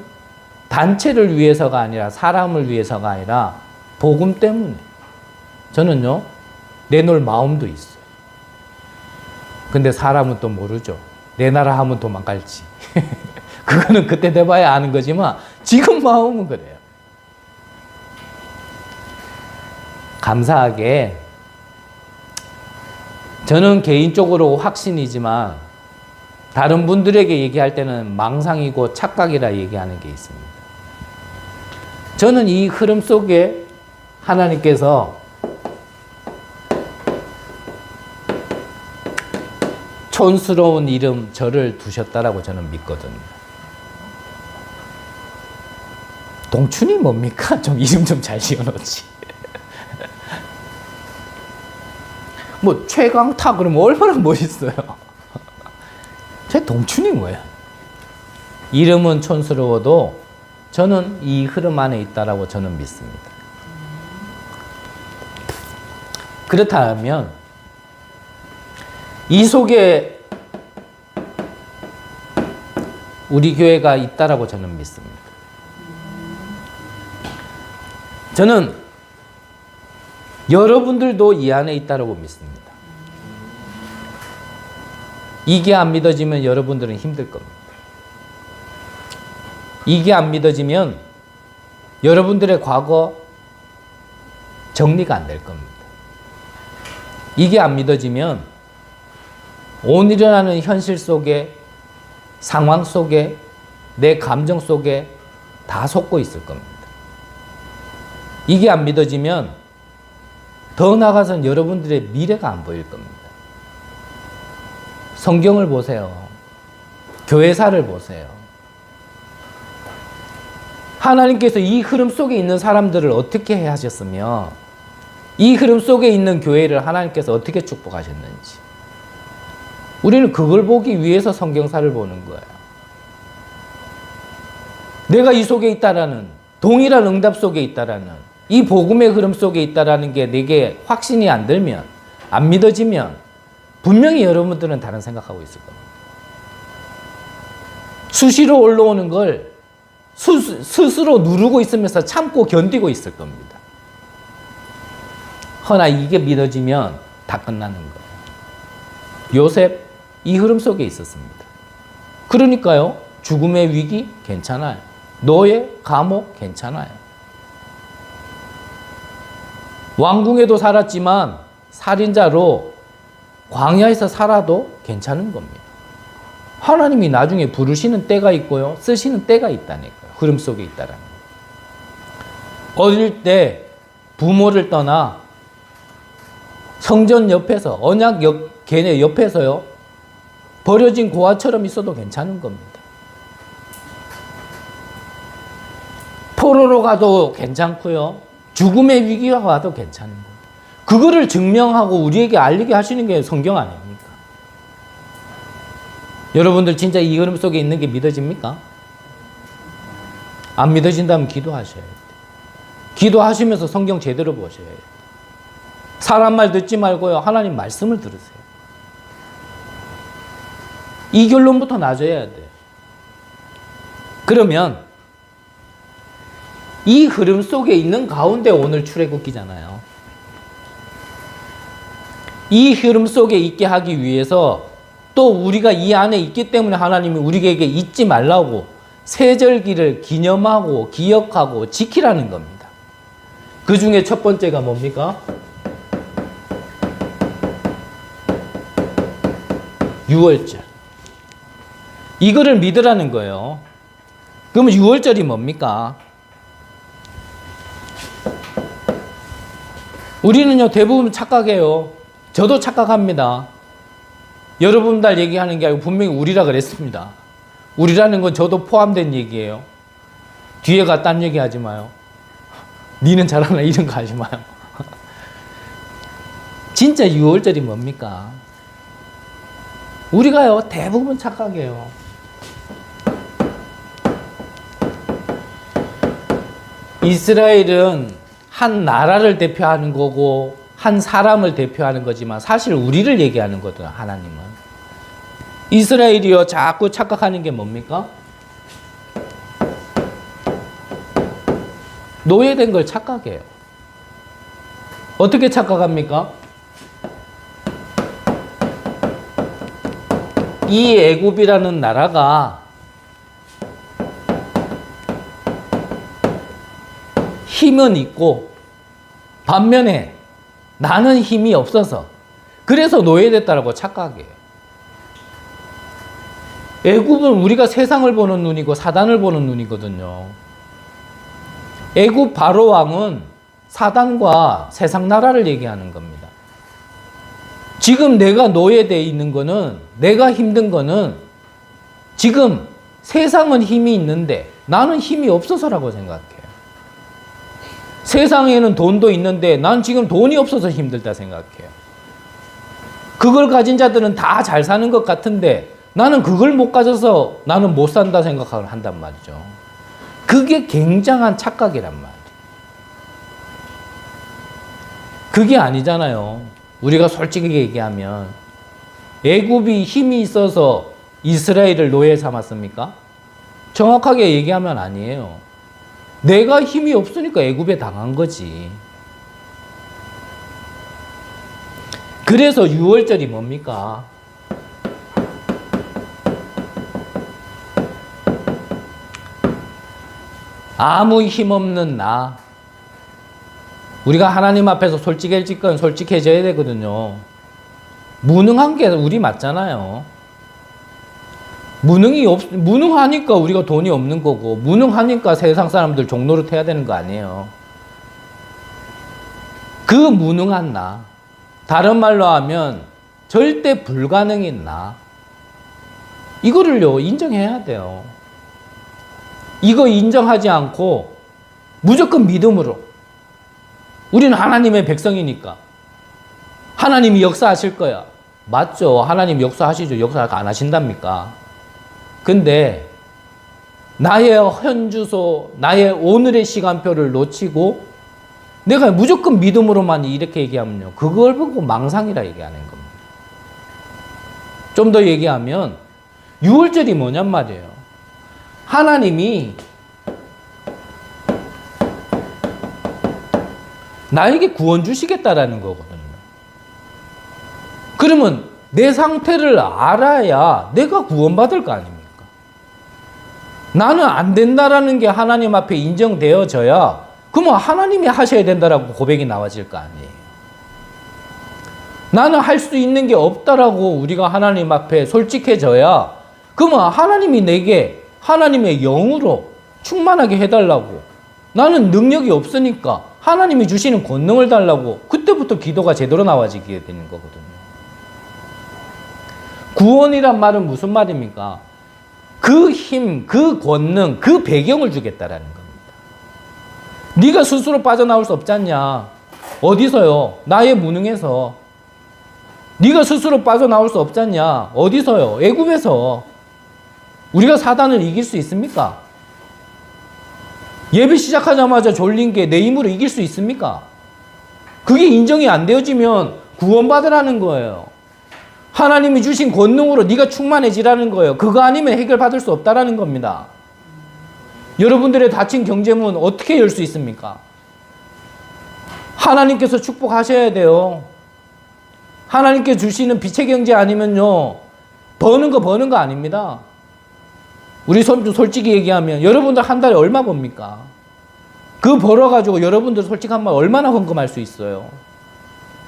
Speaker 2: 단체를 위해서가 아니라 사람을 위해서가 아니라 복음 때문에 저는요, 내놓을 마음도 있어요. 근데 사람은 또 모르죠. 내 나라 하면 도망갈지. 그거는 그때 돼봐야 아는 거지만 지금 마음은 그래요. 감사하게 저는 개인적으로 확신이지만 다른 분들에게 얘기할 때는 망상이고 착각이라 얘기하는 게 있습니다. 저는 이 흐름 속에 하나님께서 촌스러운 이름 저를 두셨다라고 저는 믿거든요. 동춘이 뭡니까? 좀 이름 좀 잘 지어놓지. 뭐 최강타 그러면 얼마나 멋있어요. 제 동춘이 뭐야? 이름은 촌스러워도 저는 이 흐름 안에 있다라고 저는 믿습니다. 그렇다면 이 속에 우리 교회가 있다라고 저는 믿습니다. 저는 여러분들도 이 안에 있다고 믿습니다. 이게 안 믿어지면 여러분들은 힘들 겁니다. 이게 안 믿어지면 여러분들의 과거 정리가 안 될 겁니다. 이게 안 믿어지면 오늘 일어나는 현실 속에, 상황 속에, 내 감정 속에 다 속고 있을 겁니다. 이게 안 믿어지면 더 나아가서는 여러분들의 미래가 안 보일 겁니다. 성경을 보세요. 교회사를 보세요. 하나님께서 이 흐름 속에 있는 사람들을 어떻게 하셨으며 이 흐름 속에 있는 교회를 하나님께서 어떻게 축복하셨는지 우리는 그걸 보기 위해서 성경사를 보는 거예요. 내가 이 속에 있다라는 동일한 응답 속에 있다라는 이 복음의 흐름 속에 있다라는 게 내게 확신이 안 들면 안 믿어지면 분명히 여러분들은 다른 생각하고 있을 겁니다. 수시로 올라오는 걸 스스로 누르고 있으면서 참고 견디고 있을 겁니다. 허나 이게 믿어지면 다 끝나는 거예요. 요셉 이 흐름 속에 있었습니다. 그러니까요. 죽음의 위기 괜찮아요. 노예, 감옥 괜찮아요. 왕궁에도 살았지만 살인자로 광야에서 살아도 괜찮은 겁니다. 하나님이 나중에 부르시는 때가 있고요. 쓰시는 때가 있다니까요. 흐름 속에 있다라는 거예요. 어릴 때 부모를 떠나 성전 옆에서 언약 걔네 옆에서요. 버려진 고아처럼 있어도 괜찮은 겁니다. 포로로 가도 괜찮고요. 죽음의 위기가 와도 괜찮은 겁니다. 그거를 증명하고 우리에게 알리게 하시는 게 성경 아닙니까? 여러분들 진짜 이 흐름 속에 있는 게 믿어집니까? 안 믿어진다면 기도하셔야 돼요. 기도하시면서 성경 제대로 보셔야 돼요. 사람 말 듣지 말고요. 하나님 말씀을 들으세요. 이 결론부터 나눠야 돼요. 그러면 이 흐름 속에 있는 가운데 오늘 출애굽기잖아요. 이 흐름 속에 있게 하기 위해서 또 우리가 이 안에 있기 때문에 하나님이 우리에게 잊지 말라고 세절기를 기념하고 기억하고 지키라는 겁니다. 그 중에 첫 번째가 뭡니까? 6월절. 이거를 믿으라는 거예요. 그러면 6월절이 뭡니까? 우리는요, 대부분 착각해요. 저도 착각합니다. 여러분들 얘기하는 게 아니고 분명히 우리라 그랬습니다. 우리라는 건 저도 포함된 얘기예요. 뒤에가 딴 얘기 하지 마요. 니는 잘하나 이런 거 하지 마요. 진짜 6월절이 뭡니까? 우리가요, 대부분 착각해요. 이스라엘은 한 나라를 대표하는 거고 한 사람을 대표하는 거지만 사실 우리를 얘기하는 거든 하나님은. 이스라엘이요 자꾸 착각하는 게 뭡니까? 노예된 걸 착각해요. 어떻게 착각합니까? 이 애굽이라는 나라가 힘은 있고 반면에 나는 힘이 없어서 그래서 노예됐다라고 착각해요. 애굽은 우리가 세상을 보는 눈이고 사단을 보는 눈이거든요. 애굽 바로 왕은 사단과 세상 나라를 얘기하는 겁니다. 지금 내가 노예되어 있는 거는, 내가 힘든 거는 지금 세상은 힘이 있는데 나는 힘이 없어서라고 생각해요. 세상에는 돈도 있는데 난 지금 돈이 없어서 힘들다 생각해요. 그걸 가진 자들은 다 잘 사는 것 같은데 나는 그걸 못 가져서 나는 못 산다 생각을 한단 말이죠. 그게 굉장한 착각이란 말이에요. 그게 아니잖아요. 우리가 솔직히 얘기하면 애굽이 힘이 있어서 이스라엘을 노예 삼았습니까? 정확하게 얘기하면 아니에요. 내가 힘이 없으니까 애굽에 당한 거지. 그래서 유월절이 뭡니까? 아무 힘없는 나. 우리가 하나님 앞에서 솔직해질 건 솔직해져야 되거든요. 무능한 게 우리 맞잖아요. 무능하니까 우리가 돈이 없는 거고, 무능하니까 세상 사람들 종노릇 해야 되는 거 아니에요. 그 무능한 나. 다른 말로 하면 절대 불가능인 나. 이거를요, 인정해야 돼요. 이거 인정하지 않고 무조건 믿음으로. 우리는 하나님의 백성이니까. 하나님이 역사하실 거야. 맞죠? 하나님 역사하시죠. 역사 안 하신답니까? 근데 나의 현주소, 나의 오늘의 시간표를 놓치고 내가 무조건 믿음으로만 이렇게 얘기하면요. 그걸 보고 망상이라 얘기하는 겁니다. 좀 더 얘기하면 유월절이 뭐냔 말이에요. 하나님이 나에게 구원 주시겠다라는 거거든요. 그러면 내 상태를 알아야 내가 구원받을 거 아닙니까? 나는 안 된다라는 게 하나님 앞에 인정되어져야 그러면 하나님이 하셔야 된다라고 고백이 나와질 거 아니에요. 나는 할 수 있는 게 없다라고 우리가 하나님 앞에 솔직해져야 그러면 하나님이 내게 하나님의 영으로 충만하게 해달라고, 나는 능력이 없으니까 하나님이 주시는 권능을 달라고 그때부터 기도가 제대로 나와지게 되는 거거든요. 구원이란 말은 무슨 말입니까? 그 힘, 그 권능, 그 배경을 주겠다라는 겁니다. 네가 스스로 빠져나올 수 없지 않냐? 어디서요? 나의 무능에서. 네가 스스로 빠져나올 수 없지 않냐? 어디서요? 애굽에서. 우리가 사단을 이길 수 있습니까? 예배 시작하자마자 졸린 게 내 힘으로 이길 수 있습니까? 그게 인정이 안 되어지면 구원받으라는 거예요. 하나님이 주신 권능으로 네가 충만해지라는 거예요. 그거 아니면 해결받을 수 없다라는 겁니다. 여러분들의 닫힌 경제문 어떻게 열 수 있습니까? 하나님께서 축복하셔야 돼요. 하나님께 주시는 빛의 경제 아니면요, 버는 거 아닙니다. 우리 솔직히 얘기하면 여러분들 한 달에 얼마 법니까? 그 벌어가지고 여러분들 솔직한 말 얼마나 헌금할 수 있어요?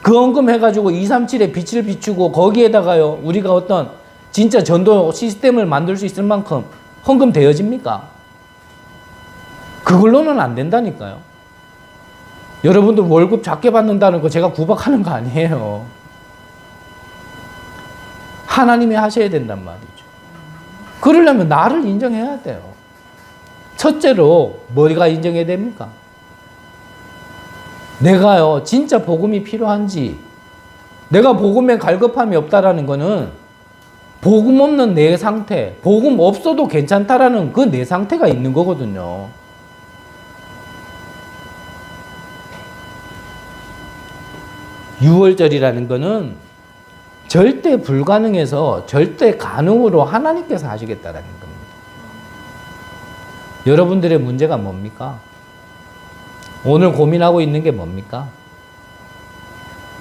Speaker 2: 그 헌금 해가지고 237에 빛을 비추고 거기에다가요, 우리가 어떤 진짜 전도 시스템을 만들 수 있을 만큼 헌금 되어집니까? 그걸로는 안 된다니까요. 여러분들 월급 작게 받는다는 거 제가 구박하는 거 아니에요. 하나님이 하셔야 된단 말이죠. 그러려면 나를 인정해야 돼요. 첫째로 뭐가 인정해야 됩니까? 내가요, 진짜 복음이 필요한지, 내가 복음에 갈급함이 없다라는 거는 복음 없는 내 상태, 복음 없어도 괜찮다라는 그 내 상태가 있는 거거든요. 유월절이라는 거는 절대 불가능해서 절대 가능으로 하나님께서 하시겠다라는 겁니다. 여러분들의 문제가 뭡니까? 오늘 고민하고 있는 게 뭡니까?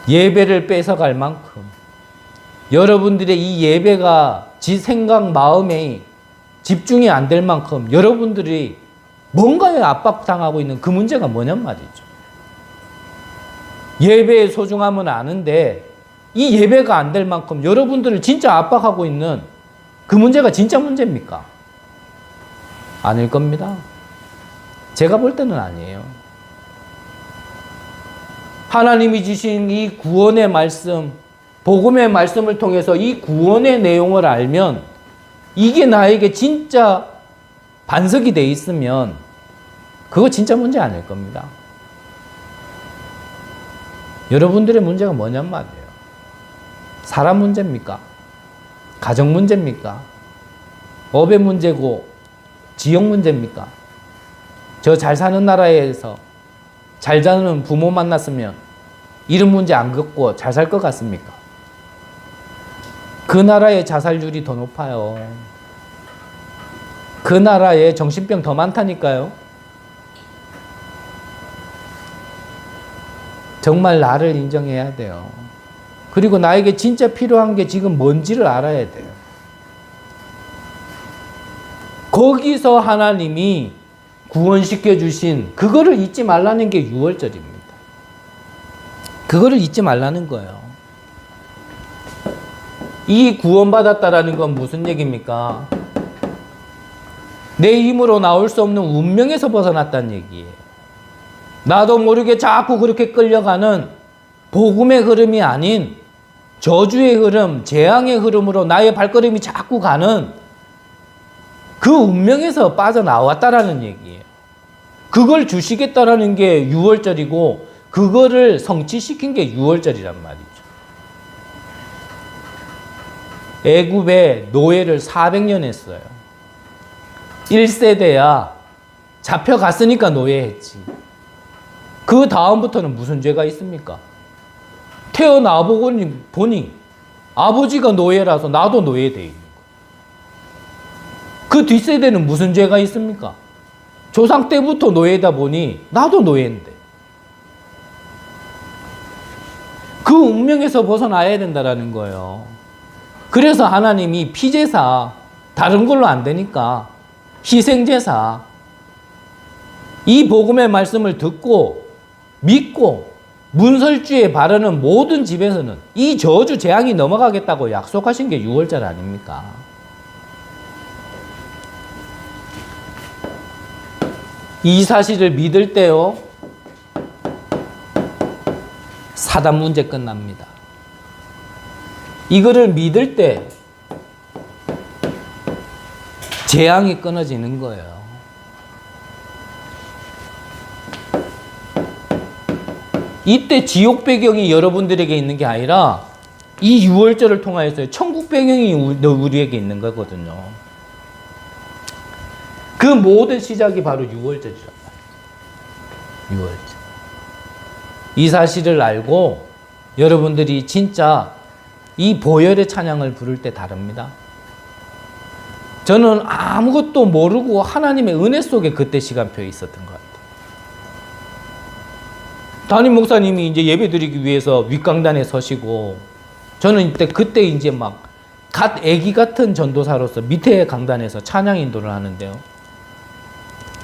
Speaker 2: 예배를 뺏어갈 만큼 여러분들의 이 예배가 생각 마음에 집중이 안 될 만큼 여러분들이 뭔가에 압박당하고 있는 그 문제가 뭐냔 말이죠. 예배의 소중함은 아는데 이 예배가 안 될 만큼 여러분들을 진짜 압박하고 있는 그 문제가 진짜 문제입니까? 아닐 겁니다. 제가 볼 때는 아니에요. 하나님이 주신 이 구원의 말씀, 복음의 말씀을 통해서 이 구원의 내용을 알면 이게 나에게 진짜 반석이 돼 있으면 그거 진짜 문제 아닐 겁니다. 여러분들의 문제가 뭐냔 말이에요. 사람 문제입니까? 가정 문제입니까? 업의 문제고 지역 문제입니까? 저 잘 사는 나라에서 잘 사는 부모 만났으면 이런 문제 안 겪고 잘 살 것 같습니까? 그 나라의 자살률이 더 높아요. 그 나라에 정신병 더 많다니까요. 정말 나를 인정해야 돼요. 그리고 나에게 진짜 필요한 게 지금 뭔지를 알아야 돼요. 거기서 하나님이 구원시켜 주신 그거를 잊지 말라는 게 6월절입니다. 그거를 잊지 말라는 거예요. 이 구원받았다라는 건 무슨 얘기입니까? 내 힘으로 나올 수 없는 운명에서 벗어났다는 얘기예요. 나도 모르게 자꾸 그렇게 끌려가는 복음의 흐름이 아닌 저주의 흐름, 재앙의 흐름으로 나의 발걸음이 자꾸 가는 그 운명에서 빠져나왔다라는 얘기예요. 그걸 주시겠다라는 게 6월절이고 그거를 성취시킨 게 6월절이란 말이죠. 애굽에 노예를 400년 했어요. 1세대야 잡혀갔으니까 노예했지. 그 다음부터는 무슨 죄가 있습니까? 태어나 보니 아버지가 노예라서 나도 노예돼 있는 거예요. 그 뒷세대는 무슨 죄가 있습니까? 조상 때부터 노예다 보니 나도 노예인데. 그 운명에서 벗어나야 된다라는 거예요. 그래서 하나님이 피제사, 다른 걸로 안 되니까 희생제사, 이 복음의 말씀을 듣고 믿고 문설주에 바르는 모든 집에서는 이 저주 재앙이 넘어가겠다고 약속하신 게 6월절 아닙니까? 이 사실을 믿을 때요, 사단 문제 끝납니다. 이거를 믿을 때 재앙이 끊어지는 거예요. 이때 지옥 배경이 여러분들에게 있는 게 아니라 이 6월절을 통하여서 천국 배경이 우리에게 있는 거거든요. 그 모든 시작이 바로 6월절이란 말이에요. 6월절. 이 사실을 알고 여러분들이 진짜 이 보혈의 찬양을 부를 때 다릅니다. 저는 아무것도 모르고 하나님의 은혜 속에 그때 시간표에 있었던 것 같아요. 담임 목사님이 이제 예배 드리기 위해서 윗강단에 서시고, 저는 그때 이제 막 갓 애기 같은 전도사로서 밑에 강단에서 찬양 인도를 하는데요.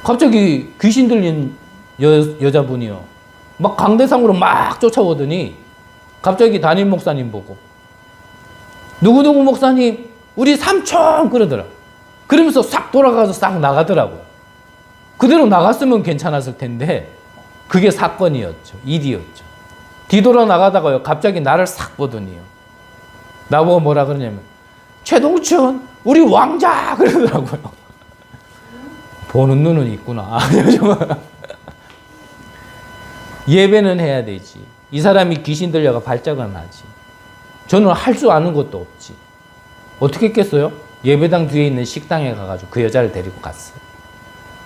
Speaker 2: 갑자기 귀신 들린 여자분이요. 막 강대상으로 막 쫓아오더니 갑자기 담임 목사님 보고, 누구누구 목사님, 우리 삼촌! 그러더라. 그러면서 싹 돌아가서 싹 나가더라고요. 그대로 나갔으면 괜찮았을 텐데, 그게 사건이었죠. 일이었죠. 뒤돌아 나가다가요, 갑자기 나를 싹 보더니요. 나보고 뭐라 그러냐면, 최동춘, 우리 왕자! 그러더라고요. 보는 눈은 있구나. 예배는 해야 되지. 이 사람이 귀신 들려가 발작은 하지. 저는 할 줄 아는 것도 없지. 어떻게 했겠어요? 예배당 뒤에 있는 식당에 가가지고 그 여자를 데리고 갔어요.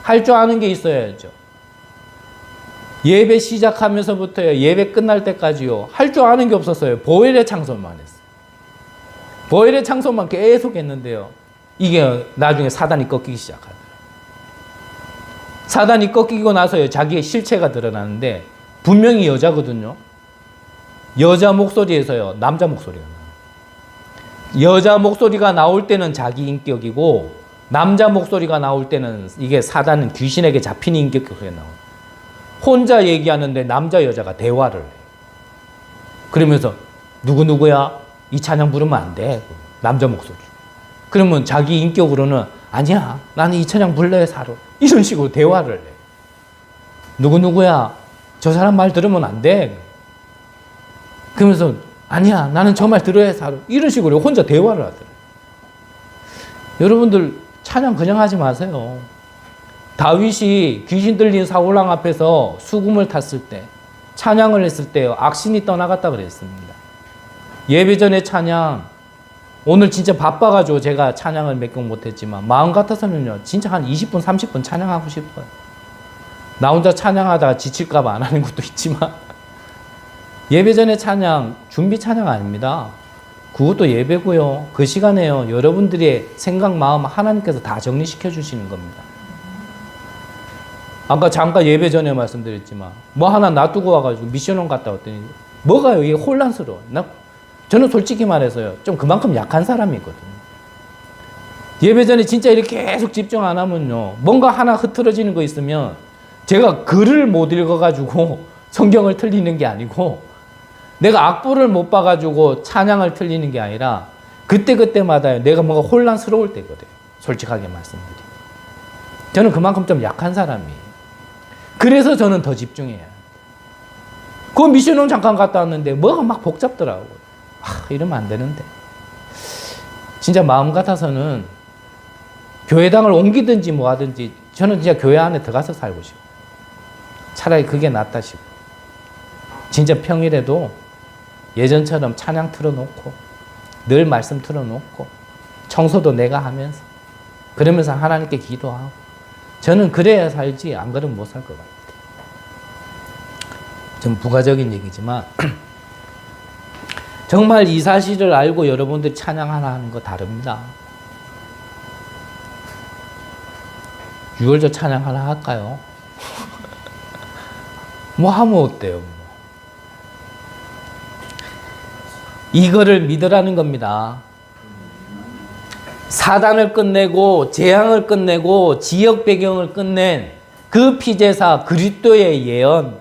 Speaker 2: 할 줄 아는 게 있어야죠. 예배 시작하면서부터 예배 끝날 때까지요, 할 줄 아는 게 없었어요. 보혈의 창소만 했어요. 보혈의 창소만 계속 했는데요, 이게 나중에 사단이 꺾이기 시작하더라고요. 사단이 꺾이고 나서요, 자기의 실체가 드러나는데 분명히 여자거든요. 여자 목소리에서요, 남자 목소리가 나와요. 여자 목소리가 나올 때는 자기 인격이고, 남자 목소리가 나올 때는 이게 사단은 귀신에게 잡힌 인격이 나와요. 혼자 얘기하는데 남자 여자가 대화를 해요. 그러면서 누구누구야? 이 찬양 부르면 안 돼. 남자 목소리. 그러면 자기 인격으로는 아니야, 나는 이 찬양 불러야 살아. 이런 식으로 대화를 해. 누구누구야? 저 사람 말 들으면 안 돼. 그러면서 아니야, 나는 저 말 들어야 살아. 이런 식으로 혼자 대화를 하더라고요. 여러분들 찬양 그냥 하지 마세요. 다윗이 귀신 들린 사울왕 앞에서 수금을 탔을 때, 찬양을 했을 때요, 악신이 떠나갔다 그랬습니다. 예배 전에 찬양, 오늘 진짜 바빠가지고 제가 찬양을 몇 곡 못했지만 마음 같아서는요, 진짜 한 20분 30분 찬양하고 싶어요. 나 혼자 찬양하다가 지칠까 봐 안 하는 것도 있지만, 예배 전에 찬양, 준비 찬양 아닙니다. 그것도 예배고요. 그 시간에요, 여러분들의 생각, 마음 하나님께서 다 정리시켜 주시는 겁니다. 아까 잠깐 예배 전에 말씀드렸지만 뭐 하나 놔두고 와가지고 미션홈 갔다 왔더니 뭐가요? 이게 혼란스러워. 저는 솔직히 말해서요. 좀 그만큼 약한 사람이거든요. 예배 전에 진짜 이렇게 계속 집중 안 하면요. 뭔가 하나 흐트러지는 거 있으면 제가 글을 못 읽어가지고 성경을 틀리는 게 아니고 내가 악보를 못 봐가지고 찬양을 틀리는 게 아니라 그때그때마다 내가 뭔가 혼란스러울 때거든요. 솔직하게 말씀드리면. 저는 그만큼 좀 약한 사람이에요. 그래서 저는 더 집중해야 해요. 그 미션홈 잠깐 갔다 왔는데 뭐가 막 복잡더라고요. 이러면 안 되는데. 진짜 마음 같아서는 교회당을 옮기든지 뭐 하든지 저는 진짜 교회 안에 들어가서 살고 싶어요. 차라리 그게 낫다 싶어요. 진짜 평일에도 예전처럼 찬양 틀어놓고 늘 말씀 틀어놓고 청소도 내가 하면서 그러면서 하나님께 기도하고 저는 그래야 살지 안 그러면 못 살 것 같아요. 좀 부가적인 얘기지만 정말 이 사실을 알고 여러분들이 찬양 하나 하는 거 다릅니다. 6월절 찬양 하나 할까요? 뭐 하면 어때요? 이거를 믿으라는 겁니다. 사단을 끝내고 재앙을 끝내고 지역 배경을 끝낸 그 피제사 그리스도의 예언,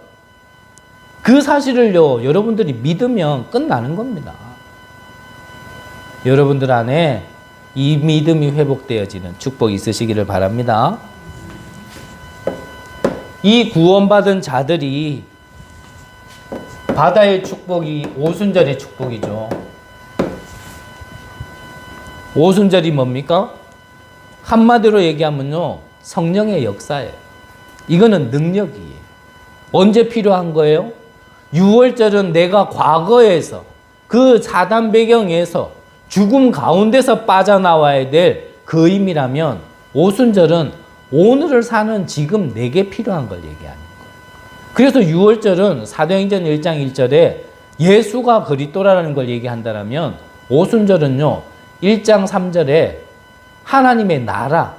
Speaker 2: 그 사실을요 여러분들이 믿으면 끝나는 겁니다. 여러분들 안에 이 믿음이 회복되어지는 축복이 있으시기를 바랍니다. 이 구원받은 자들이 바다의 축복이 오순절의 축복이죠. 오순절이 뭡니까? 한마디로 얘기하면요 성령의 역사예요. 이거는 능력이에요. 언제 필요한 거예요? 6월절은 내가 과거에서 그 사단 배경에서 죽음 가운데서 빠져나와야 될 그 의미라면 오순절은 오늘을 사는 지금 내게 필요한 걸 얘기하는 거예요. 그래서 6월절은 사도행전 1장 1절에 예수가 그리스도라는 걸 얘기한다면 오순절은요 1장 3절에 하나님의 나라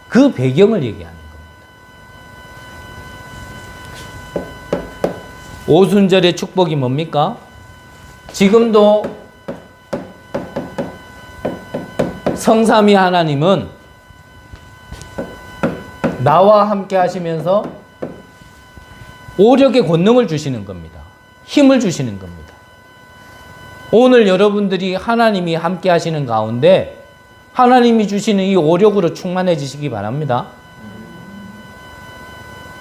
Speaker 2: 그 배경을 얘기하는 겁니다. 오순절의 축복이 뭡니까? 지금도 성삼위 하나님은 나와 함께 하시면서 오력의 권능을 주시는 겁니다. 힘을 주시는 겁니다. 오늘 여러분들이 하나님이 함께 하시는 가운데 하나님이 주시는 이 오력으로 충만해지시기 바랍니다.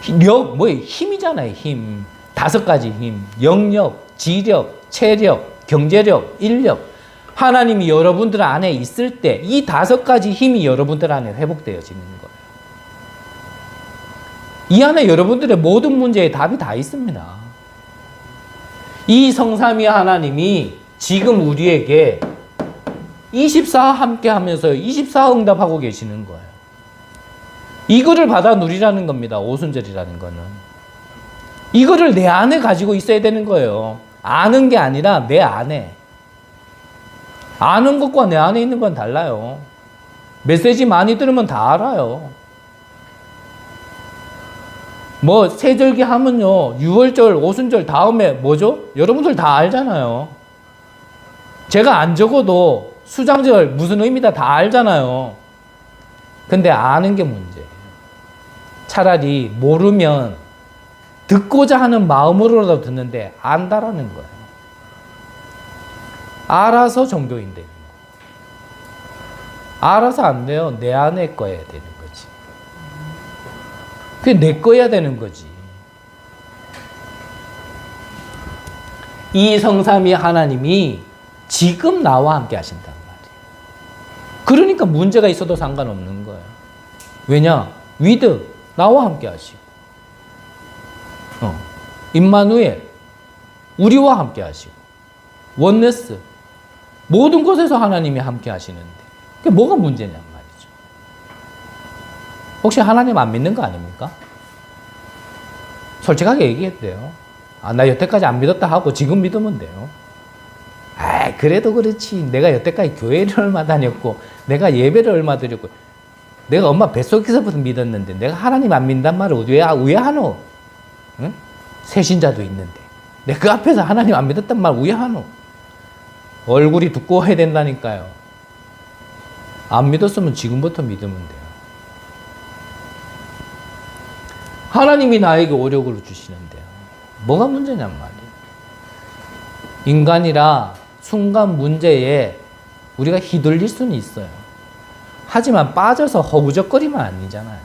Speaker 2: 힘이잖아요, 힘. 5가지 힘. 영력, 지력, 체력, 경제력, 인력. 하나님이 여러분들 안에 있을 때 이 5가지 힘이 여러분들 안에 회복되어지는 거예요. 이 안에 여러분들의 모든 문제에 답이 다 있습니다. 이 성삼위 하나님이 지금 우리에게 24 함께 하면서 24 응답하고 계시는 거예요. 이거를 받아 누리라는 겁니다. 오순절이라는 거는. 이거를 내 안에 가지고 있어야 되는 거예요. 아는 게 아니라 내 안에. 아는 것과 내 안에 있는 건 달라요. 메시지 많이 들으면 다 알아요. 뭐 세절기 하면요 6월절, 오순절 다음에 뭐죠? 여러분들 다 알잖아요. 제가 안 적어도 수장절 무슨 의미다 다 알잖아요. 근데 아는 게 문제예요. 차라리 모르면 듣고자 하는 마음으로라도 듣는데 안다라는 거예요. 알아서 종교인 되는 거예요. 알아서 안 돼요. 내 안에 거야 되는 거지. 그게 내 거야 되는 거지. 이 성삼위 하나님이 지금 나와 함께 하신단 말이에요. 그러니까 문제가 있어도 상관없는 거예요. 왜냐? 위드 나와 함께 하시고 임마누엘 우리와 함께 하시고 원네스 모든 곳에서 하나님이 함께 하시는데 그게 뭐가 문제냐 말이죠. 혹시 하나님 안 믿는 거 아닙니까? 솔직하게 얘기해도 돼요. 나 여태까지 안 믿었다 하고 지금 믿으면 돼요. 그래도 그렇지. 내가 여태까지 교회를 얼마 다녔고 내가 예배를 얼마 드렸고 내가 엄마 뱃속에서부터 믿었는데 내가 하나님 안 믿는단 말을 왜 하노? 응? 새신자도 있는데 내가 그 앞에서 하나님 안 믿었단 말 왜 하노? 얼굴이 두꺼워야 된다니까요. 안 믿었으면 지금부터 믿으면 돼요. 하나님이 나에게 오력을 주시는데요. 뭐가 문제냔 말이에요. 인간이라 순간 문제에 우리가 휘둘릴 수는 있어요. 하지만 빠져서 허우적거리면 아니잖아요.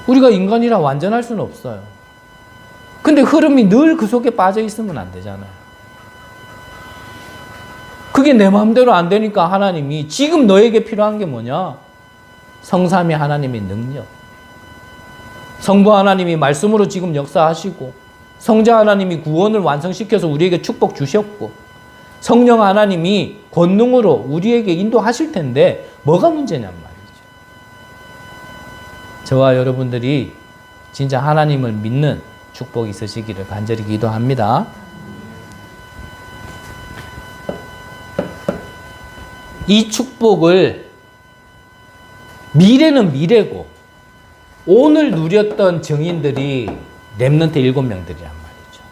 Speaker 2: 우리가 인간이라 완전할 수는 없어요. 근데 흐름이 늘 그 속에 빠져 있으면 안 되잖아요. 그게 내 마음대로 안 되니까 하나님이 지금 너에게 필요한 게 뭐냐? 성삼위 하나님의 능력. 성부 하나님이 말씀으로 지금 역사하시고 성자 하나님이 구원을 완성시켜서 우리에게 축복 주셨고 성령 하나님이 권능으로 우리에게 인도하실 텐데 뭐가 문제냔 말이죠. 저와 여러분들이 진짜 하나님을 믿는 축복이 있으시기를 간절히 기도합니다. 이 축복을 미래는 미래고 오늘 누렸던 증인들이 렘넌트 7명들이란 말이죠.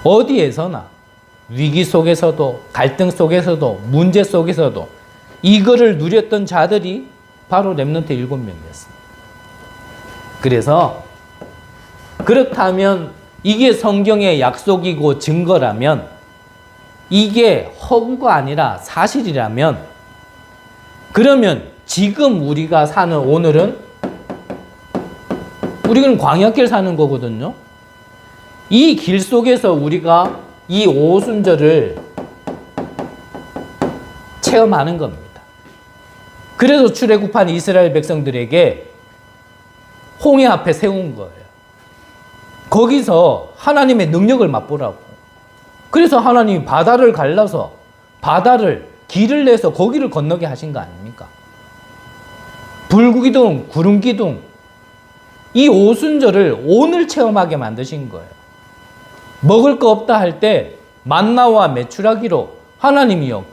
Speaker 2: 어디에서나 위기 속에서도 갈등 속에서도 문제 속에서도 이거를 누렸던 자들이 바로 렘넌트 7명이었습니다. 그래서 그렇다면 이게 성경의 약속이고 증거라면 이게 허구가 아니라 사실이라면 그러면 지금 우리가 사는 오늘은 우리는 광야길 사는 거거든요. 이 길 속에서 우리가 이 오순절을 체험하는 겁니다. 그래서 출애굽한 이스라엘 백성들에게 홍해 앞에 세운 거예요. 거기서 하나님의 능력을 맛보라고. 그래서 하나님이 바다를 갈라서 바다를 길을 내서 거기를 건너게 하신 거 아닙니까? 불기둥, 구름기둥 이 오순절을 오늘 체험하게 만드신 거예요. 먹을 거 없다 할 때 만나와 메추라기로 하나님이요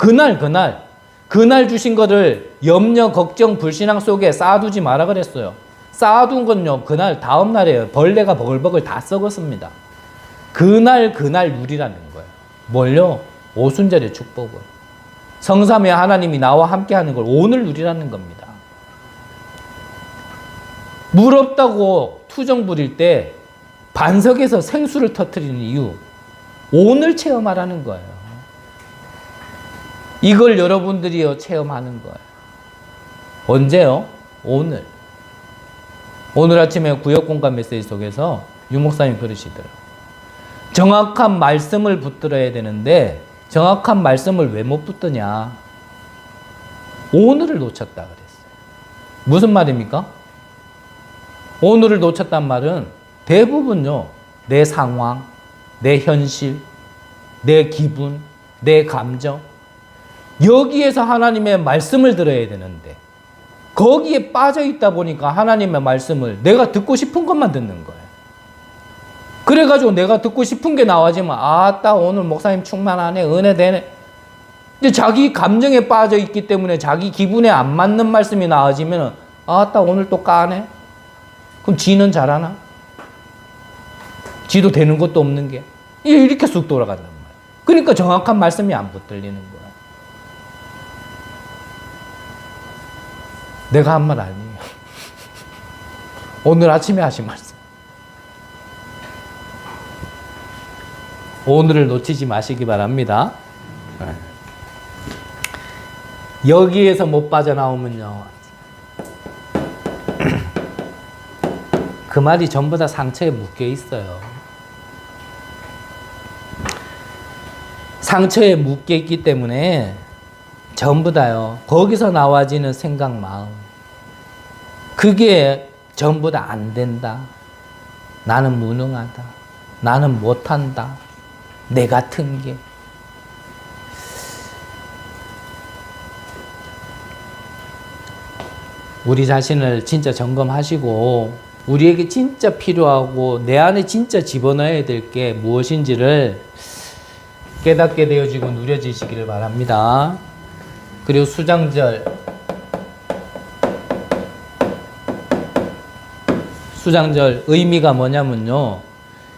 Speaker 2: 그날 주신 거를 염려, 걱정, 불신앙 속에 쌓아두지 마라 그랬어요. 쌓아둔 건요 그날 다음 날에 벌레가 버글버글 다 썩었습니다. 그날 누리라는 거예요. 뭘요? 오순절의 축복을. 성삼위 하나님이 나와 함께하는 걸 오늘 누리라는 겁니다. 물 없다고 투정 부릴 때 반석에서 생수를 터뜨리는 이유 오늘 체험하라는 거예요. 이걸 여러분들이 체험하는 거예요. 언제요? 오늘. 오늘 아침에 구역공감 메시지 속에서 유 목사님 그러시더라고요. 정확한 말씀을 붙들어야 되는데 정확한 말씀을 왜 못 붙드냐? 오늘을 놓쳤다 그랬어요. 무슨 말입니까? 오늘을 놓쳤단 말은 대부분요 내 상황, 내 현실, 내 기분, 내 감정 여기에서 하나님의 말씀을 들어야 되는데 거기에 빠져 있다 보니까 하나님의 말씀을 내가 듣고 싶은 것만 듣는 거예요. 그래가지고 내가 듣고 싶은 게 나와지면 아따 오늘 목사님 충만하네 은혜 되네. 근데 자기 감정에 빠져 있기 때문에 자기 기분에 안 맞는 말씀이 나와지면 아따 오늘 또 까네. 그럼 지는 잘하나? 지도 되는 것도 없는 게 이렇게 쑥 돌아간단 말이에요. 그러니까 정확한 말씀이 안 붙들리는 거야. 내가 한 말 아니에요. 오늘 아침에 하신 말씀. 오늘을 놓치지 마시기 바랍니다. 여기에서 못 빠져나오면요 그 말이 전부 다 상처에 묶여 있어요. 상처에 묶여 있기 때문에 전부 다요 거기서 나와지는 생각, 마음 그게 전부 다 안 된다. 나는 무능하다. 나는 못한다. 내 같은 게. 우리 자신을 진짜 점검하시고 우리에게 진짜 필요하고 내 안에 진짜 집어넣어야 될 게 무엇인지를 깨닫게 되어지고 누려지시기를 바랍니다. 그리고 수장절. 수장절 의미가 뭐냐면요.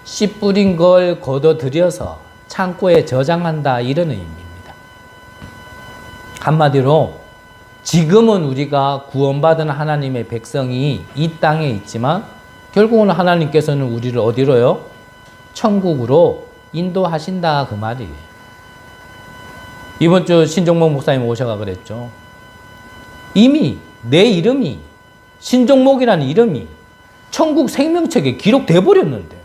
Speaker 2: 씨 뿌린 걸 걷어들여서 창고에 저장한다, 이런 의미입니다. 한마디로 지금은 우리가 구원받은 하나님의 백성이 이 땅에 있지만 결국은 하나님께서는 우리를 어디로요? 천국으로 인도하신다, 그 말이에요. 이번 주 신종목 목사님 오셔가 그랬죠. 이미 내 이름이, 신종목이라는 이름이 천국 생명책에 기록돼 버렸는데요.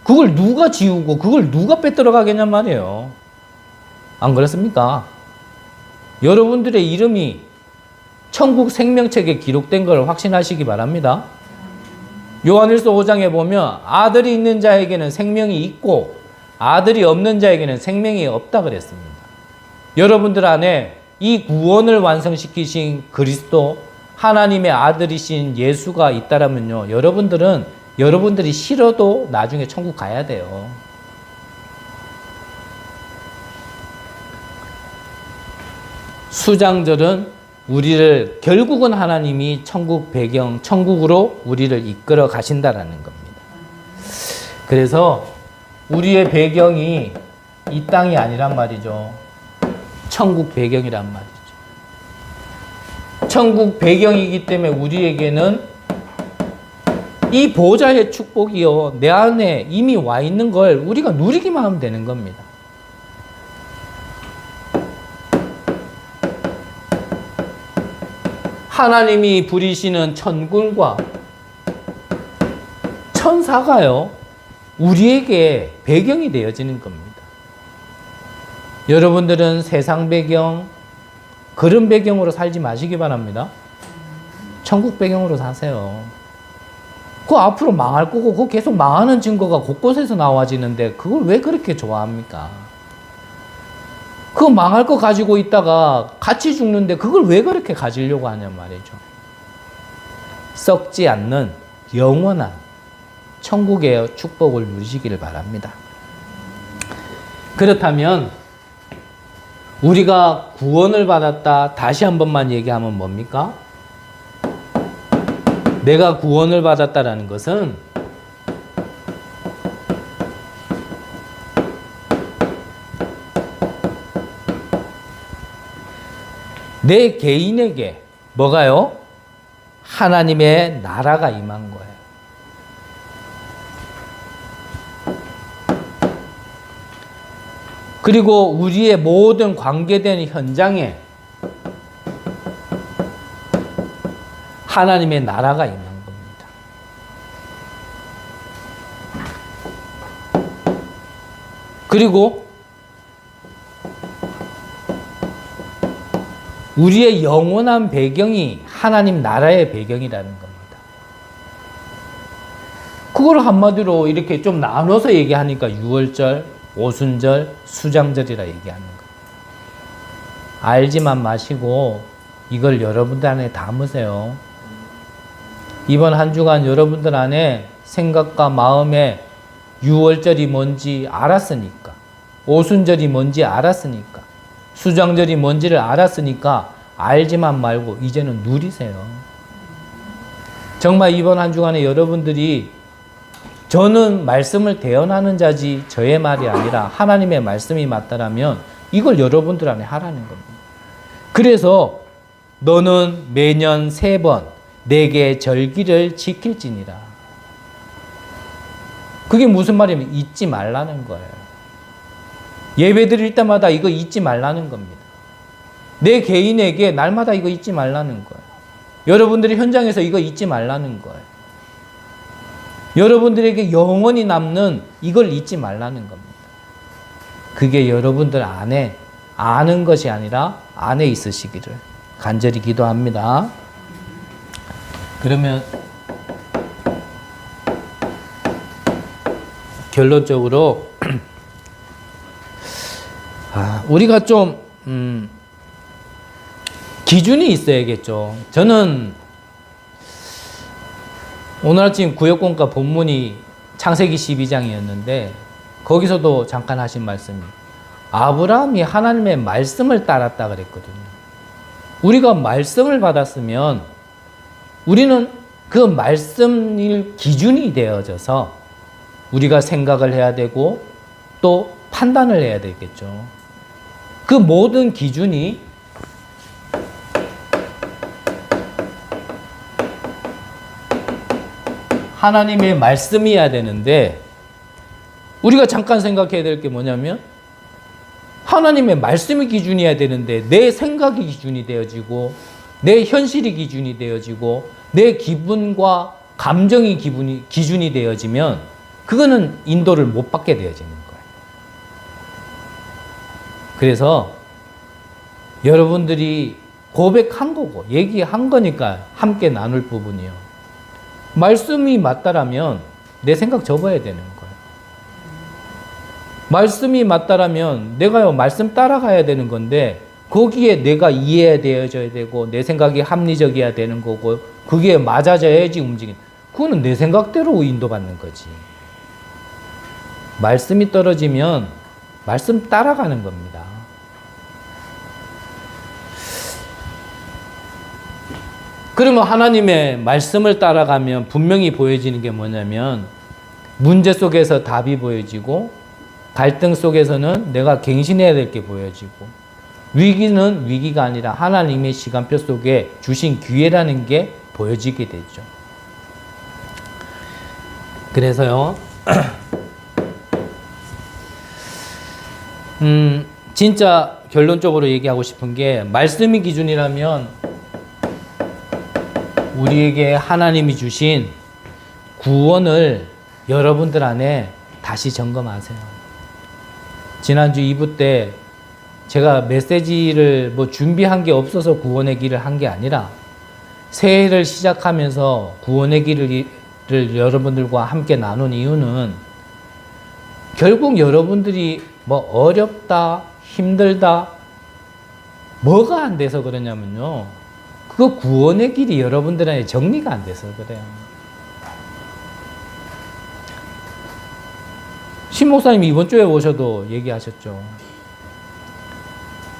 Speaker 2: 그걸 누가 지우고 그걸 누가 빼들어 가겠냔 말이에요. 안 그렇습니까? 여러분들의 이름이 천국 생명책에 기록된 걸 확신하시기 바랍니다. 요한일서 5장에 보면 아들이 있는 자에게는 생명이 있고 아들이 없는 자에게는 생명이 없다 그랬습니다. 여러분들 안에 이 구원을 완성시키신 그리스도, 하나님의 아들이신 예수가 있다라면요, 여러분들은 여러분들이 싫어도 나중에 천국 가야 돼요. 수장절은 우리를 결국은 하나님이 천국 배경, 천국으로 우리를 이끌어 가신다라는 겁니다. 그래서 우리의 배경이 이 땅이 아니란 말이죠. 천국 배경이란 말이죠. 천국 배경이기 때문에 우리에게는 이 보좌의 축복이요, 내 안에 이미 와 있는 걸 우리가 누리기만 하면 되는 겁니다. 하나님이 부리시는 천군과 천사가요, 우리에게 배경이 되어지는 겁니다. 여러분들은 세상 배경, 그런 배경으로 살지 마시기 바랍니다. 천국 배경으로 사세요. 그 앞으로 망할 거고, 그 계속 망하는 증거가 곳곳에서 나와지는데 그걸 왜 그렇게 좋아합니까? 그 망할 거 가지고 있다가 같이 죽는데 그걸 왜 그렇게 가지려고 하냔 말이죠. 썩지 않는 영원한 천국의 축복을 누리시기를 바랍니다. 그렇다면 우리가 구원을 받았다, 다시 한 번만 얘기하면 뭡니까? 내가 구원을 받았다라는 것은 내 개인에게 뭐가요? 하나님의 나라가 임한 거예요. 그리고 우리의 모든 관계된 현장에 하나님의 나라가 임한 겁니다. 그리고 우리의 영원한 배경이 하나님 나라의 배경이라는 겁니다. 그걸 한마디로 이렇게 좀 나눠서 얘기하니까 유월절, 오순절, 수장절이라 얘기하는 거예요. 알지만 마시고 이걸 여러분들 안에 담으세요. 이번 한 주간 여러분들 안에 생각과 마음에 유월절이 뭔지 알았으니까, 오순절이 뭔지 알았으니까, 수장절이 뭔지를 알았으니까 알지만 말고 이제는 누리세요. 정말 이번 한 주간에 여러분들이 저는 말씀을 대언하는 자지 저의 말이 아니라 하나님의 말씀이 맞다라면 이걸 여러분들 안에 하라는 겁니다. 그래서 너는 매년 3번 내게 절기를 지킬지니라. 그게 무슨 말이냐면 잊지 말라는 거예요. 예배 드릴 때마다 이거 잊지 말라는 겁니다. 내 개인에게 날마다 이거 잊지 말라는 거예요. 여러분들이 현장에서 이거 잊지 말라는 거예요. 여러분들에게 영원히 남는 이걸 잊지 말라는 겁니다. 그게 여러분들 안에 아는 것이 아니라 안에 있으시기를 간절히 기도합니다. 그러면 결론적으로 우리가 좀 기준이 있어야겠죠. 저는 오늘 아침 구역공과 본문이 창세기 12장이었는데 거기서도 잠깐 하신 말씀이 아브라함이 하나님의 말씀을 따랐다 그랬거든요. 우리가 말씀을 받았으면 우리는 그 말씀일 기준이 되어져서 우리가 생각을 해야 되고 또 판단을 해야 되겠죠. 그 모든 기준이 하나님의 말씀이어야 되는데 우리가 잠깐 생각해야 될 게 뭐냐면 하나님의 말씀이 기준이어야 되는데 내 생각이 기준이 되어지고 내 현실이 기준이 되어지고 내 기분과 감정이 기준이 되어지면 그거는 인도를 못 받게 되어지는 거예요. 그래서 여러분들이 고백한 거고 얘기한 거니까 함께 나눌 부분이요. 말씀이 맞다라면 내 생각 접어야 되는 거예요. 말씀이 맞다라면 내가요 말씀 따라가야 되는 건데 거기에 내가 이해되어져야 되고 내 생각이 합리적이어야 되는 거고 그게 맞아져야지 움직이는. 그거는 내 생각대로 인도받는 거지. 말씀이 떨어지면 말씀 따라가는 겁니다. 그러면 하나님의 말씀을 따라가면 분명히 보여지는 게 뭐냐면 문제 속에서 답이 보여지고 갈등 속에서는 내가 갱신해야 될 게 보여지고 위기는 위기가 아니라 하나님의 시간표 속에 주신 기회라는 게 보여지게 되죠. 그래서요 진짜 결론적으로 얘기하고 싶은 게 말씀이 기준이라면 우리에게 하나님이 주신 구원을 여러분들 안에 다시 점검하세요. 지난주 2부 때 제가 메시지를 뭐 준비한 게 없어서 구원의 길을 한 게 아니라 새해를 시작하면서 구원의 길을 여러분들과 함께 나눈 이유는 결국 여러분들이 뭐 어렵다, 힘들다, 뭐가 안 돼서 그러냐면요. 그 구원의 길이 여러분들한테 정리가 안 돼서 그래요. 신 목사님이 이번 주에 오셔도 얘기하셨죠.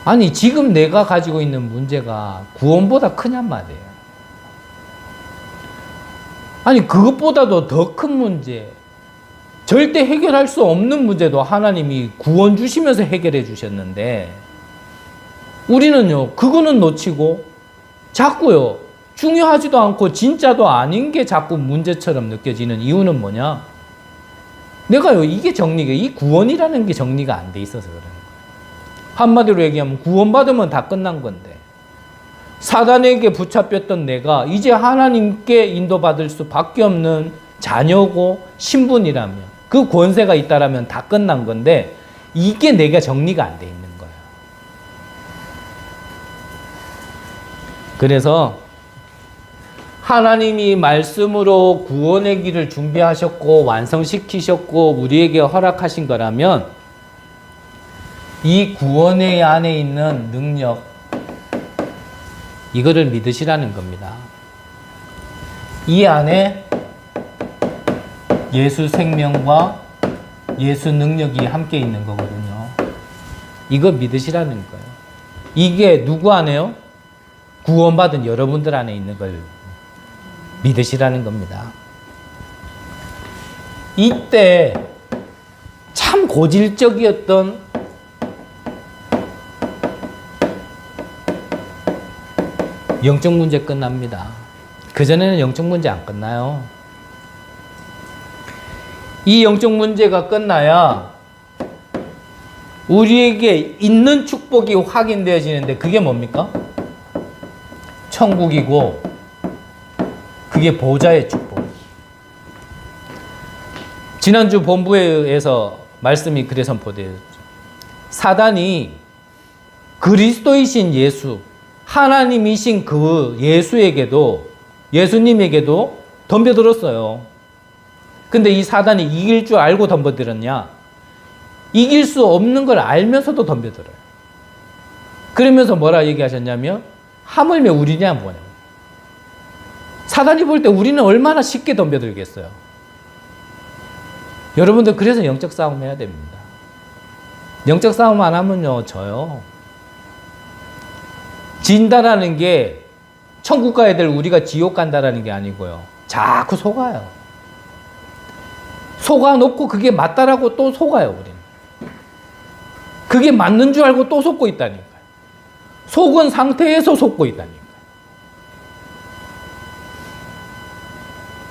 Speaker 2: 아니 지금 내가 가지고 있는 문제가 구원보다 크냔 말이에요. 아니 그것보다도 더 큰 문제, 절대 해결할 수 없는 문제도 하나님이 구원 주시면서 해결해 주셨는데 우리는요 그거는 놓치고 자꾸요 중요하지도 않고 진짜도 아닌 게 자꾸 문제처럼 느껴지는 이유는 뭐냐? 내가요 이게 정리가, 이 구원이라는 게 정리가 안 돼 있어서 그래요. 한마디로 얘기하면 구원받으면 다 끝난 건데 사단에게 붙잡혔던 내가 이제 하나님께 인도받을 수밖에 없는 자녀고 신분이라면 그 권세가 있다라면 다 끝난 건데 이게 내가 정리가 안 돼 있는 거예요. 그래서 하나님이 말씀으로 구원의 길을 준비하셨고 완성시키셨고 우리에게 허락하신 거라면 이 구원의 안에 있는 능력 이거를 믿으시라는 겁니다. 이 안에 예수 생명과 예수 능력이 함께 있는 거거든요. 이거 믿으시라는 거예요. 이게 누구 안에요? 구원받은 여러분들 안에 있는 걸 믿으시라는 겁니다. 이때 참 고질적이었던 영적 문제 끝납니다. 그전에는 영적 문제 안 끝나요. 이 영적 문제가 끝나야 우리에게 있는 축복이 확인되어지는데 그게 뭡니까? 천국이고 그게 보좌의 축복. 지난주 본부에서 말씀이 그래 선포되었죠. 사단이 그리스도이신 예수, 하나님이신 그 예수님에게도 덤벼들었어요. 근데 이 사단이 이길 줄 알고 덤벼들었냐? 이길 수 없는 걸 알면서도 덤벼들어요. 그러면서 뭐라 얘기하셨냐면 하물며 우리냐 뭐냐. 사단이 볼 때 우리는 얼마나 쉽게 덤벼들겠어요. 여러분들 그래서 영적 싸움 해야 됩니다. 영적 싸움 안 하면요 져요. 진다라는 게 천국 가야 될 우리가 지옥 간다라는 게 아니고요. 자꾸 속아요. 속아놓고 그게 맞다라고 또 속아요, 우리는. 그게 맞는 줄 알고 또 속고 있다니까요. 속은 상태에서 속고 있다니까요.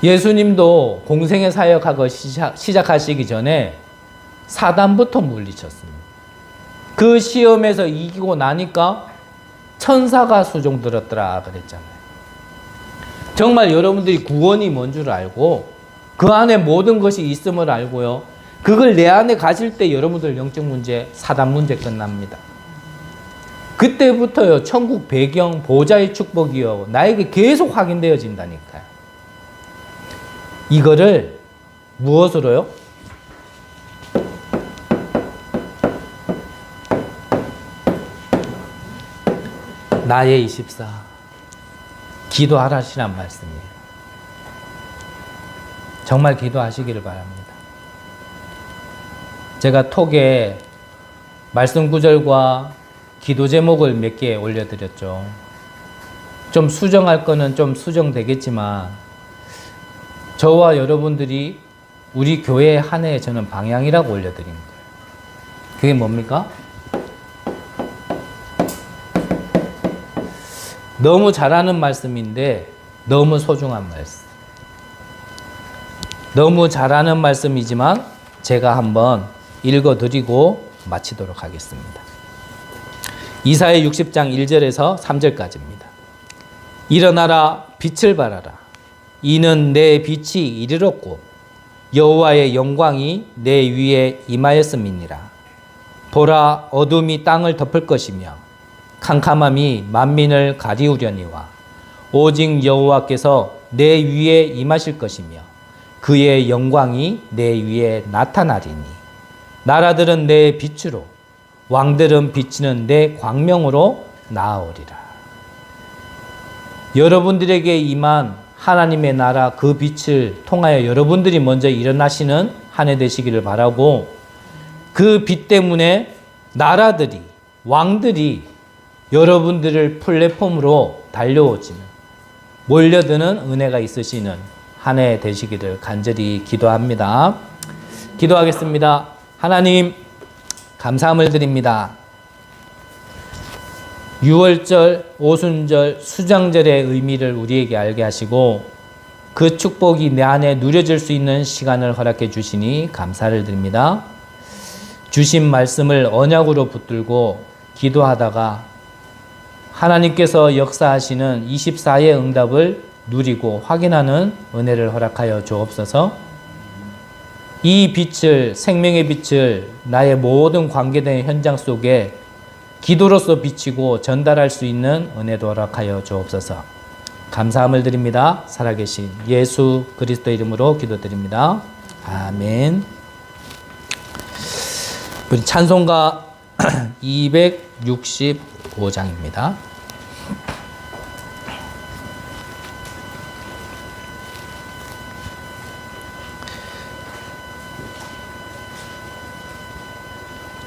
Speaker 2: 예수님도 공생의 사역하고 시작하시기 전에 사단부터 물리쳤습니다. 그 시험에서 이기고 나니까 천사가 수종 들었더라 그랬잖아요. 정말 여러분들이 구원이 뭔 줄 알고 그 안에 모든 것이 있음을 알고요. 그걸 내 안에 가질 때 여러분들 영적 문제, 사단 문제 끝납니다. 그때부터요, 천국 배경, 보좌의 축복이요, 나에게 계속 확인되어진다니까요. 이거를 무엇으로요? 나의 24. 기도하라시란 말씀이에요. 정말 기도하시기를 바랍니다. 제가 톡에 말씀 구절과 기도 제목을 몇 개 올려드렸죠. 좀 수정할 거는 좀 수정되겠지만 저와 여러분들이 우리 교회의 한 해에 저는 방향이라고 올려드린 거예요. 그게 뭡니까? 너무 잘하는 말씀인데 너무 소중한 말씀. 너무 잘하는 말씀이지만 제가 한번 읽어드리고 마치도록 하겠습니다. 이사야 60장 1절에서 3절까지입니다. 일어나라, 빛을 발하라. 이는 내 빛이 이르렀고 여호와의 영광이 내 위에 임하였음이니라. 보라, 어둠이 땅을 덮을 것이며 캄캄함이 만민을 가리우려니와 오직 여호와께서 내 위에 임하실 것이며 그의 영광이 내 위에 나타나리니 나라들은 내 빛으로 왕들은 비치는 내 광명으로 나아오리라. 여러분들에게 임한 하나님의 나라 그 빛을 통하여 여러분들이 먼저 일어나시는 한 해 되시기를 바라고, 그 빛 때문에 나라들이, 왕들이 여러분들을 플랫폼으로 달려오지는, 몰려드는 은혜가 있으시는 한 해 되시기를 간절히 기도합니다. 기도하겠습니다. 하나님, 감사함을 드립니다. 6월절, 오순절, 수장절의 의미를 우리에게 알게 하시고 그 축복이 내 안에 누려질 수 있는 시간을 허락해 주시니 감사를 드립니다. 주신 말씀을 언약으로 붙들고 기도하다가 하나님께서 역사하시는 24의 응답을 누리고 확인하는 은혜를 허락하여 주옵소서. 이 빛을, 생명의 빛을 나의 모든 관계된 현장 속에 기도로서 비치고 전달할 수 있는 은혜도 허락하여 주옵소서. 감사함을 드립니다. 살아계신 예수 그리스도 이름으로 기도드립니다. 아멘. 우리 찬송가 265장입니다.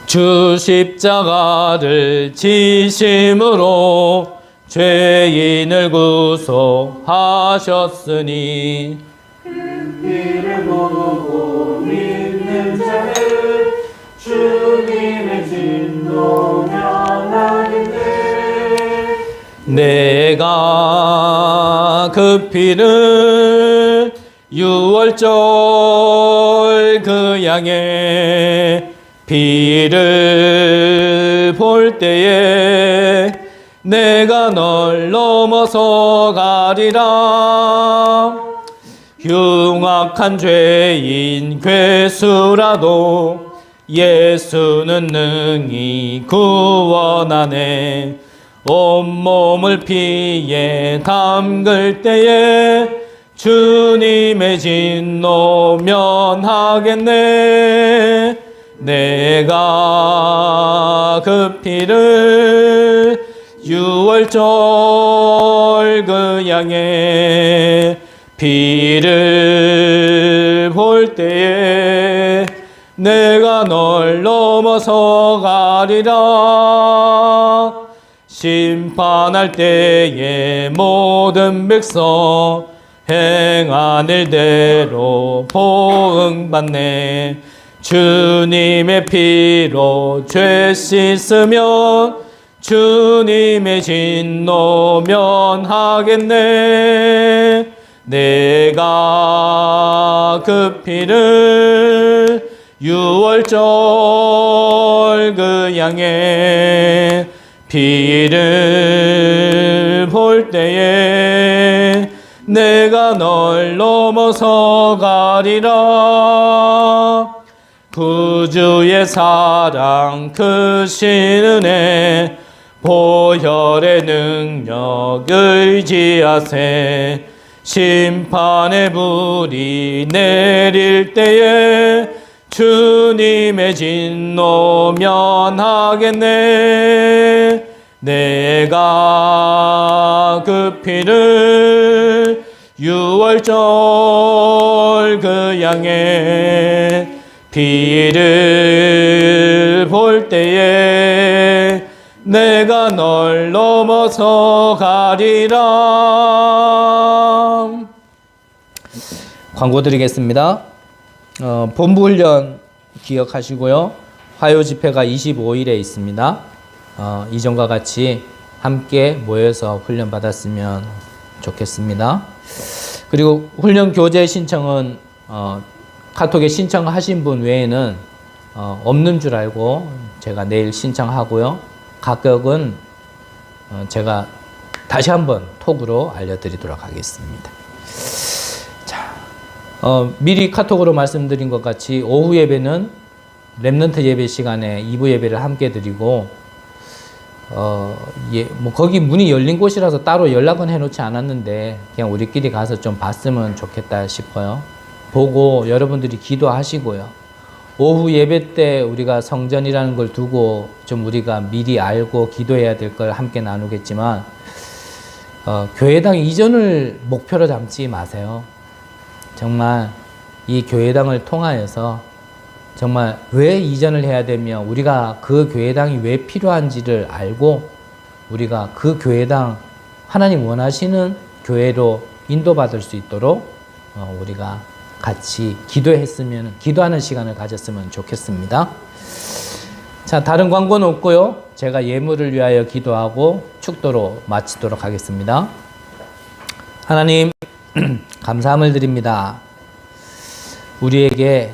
Speaker 2: 주 십자가를 지심으로 죄인을 구속하셨으니
Speaker 4: 그 피를 보고 믿는 자를 주님의 진노 면하는데
Speaker 2: 내가 그 피를 6월절 그 양의 피를 볼 때에 내가 널 넘어서 가리라. 흉악한 죄인 괴수라도 예수는 능히 구원하네. 온몸을 피에 담글 때에 주님의 진노 면하겠네. 내가 그 피를 6월절 그 양의 피를 볼 때에 내가 널 넘어서 가리라. 심판할 때에 모든 백성 행한 일대로 보응받네. 주님의 피로 죄 씻으면 주님의 진노 면하겠네. 내가 그 피를 유월절 그 양의 피를 볼 때에 내가 널 넘어서 가리라. 구주의 사랑 크신 은혜 보혈의 능력 의지하세. 심판의 불이 내릴 때에 주님의 진노 면하겠네. 내가 그 피를 유월절 그 양의 피를 볼 때에 내가 널 넘어서 가리라. 광고 드리겠습니다. 본부훈련 기억하시고요. 화요 집회가 25일에 있습니다. 이전과 같이 함께 모여서 훈련 받았으면 좋겠습니다. 그리고 훈련 교재 신청은 카톡에 신청하신 분 외에는 없는 줄 알고 제가 내일 신청하고요. 가격은 제가 다시 한번 톡으로 알려드리도록 하겠습니다. 자, 미리 카톡으로 말씀드린 것 같이 오후 예배는 렘넌트 예배 시간에 2부 예배를 함께 드리고 뭐 거기 문이 열린 곳이라서 따로 연락은 해놓지 않았는데 그냥 우리끼리 가서 좀 봤으면 좋겠다 싶어요. 보고 여러분들이 기도하시고요. 오후 예배 때 우리가 성전이라는 걸 두고 좀 우리가 미리 알고 기도해야 될 걸 함께 나누겠지만 교회당 이전을 목표로 잡지 마세요. 정말 이 교회당을 통하여서 정말 왜 이전을 해야 되며 우리가 그 교회당이 왜 필요한지를 알고 우리가 그 교회당 하나님 원하시는 교회로 인도받을 수 있도록 우리가 같이 기도하는 시간을 가졌으면 좋겠습니다. 자, 다른 광고는 없고요. 제가 예물을 위하여 기도하고 축도로 마치도록 하겠습니다. 하나님, 감사함을 드립니다. 우리에게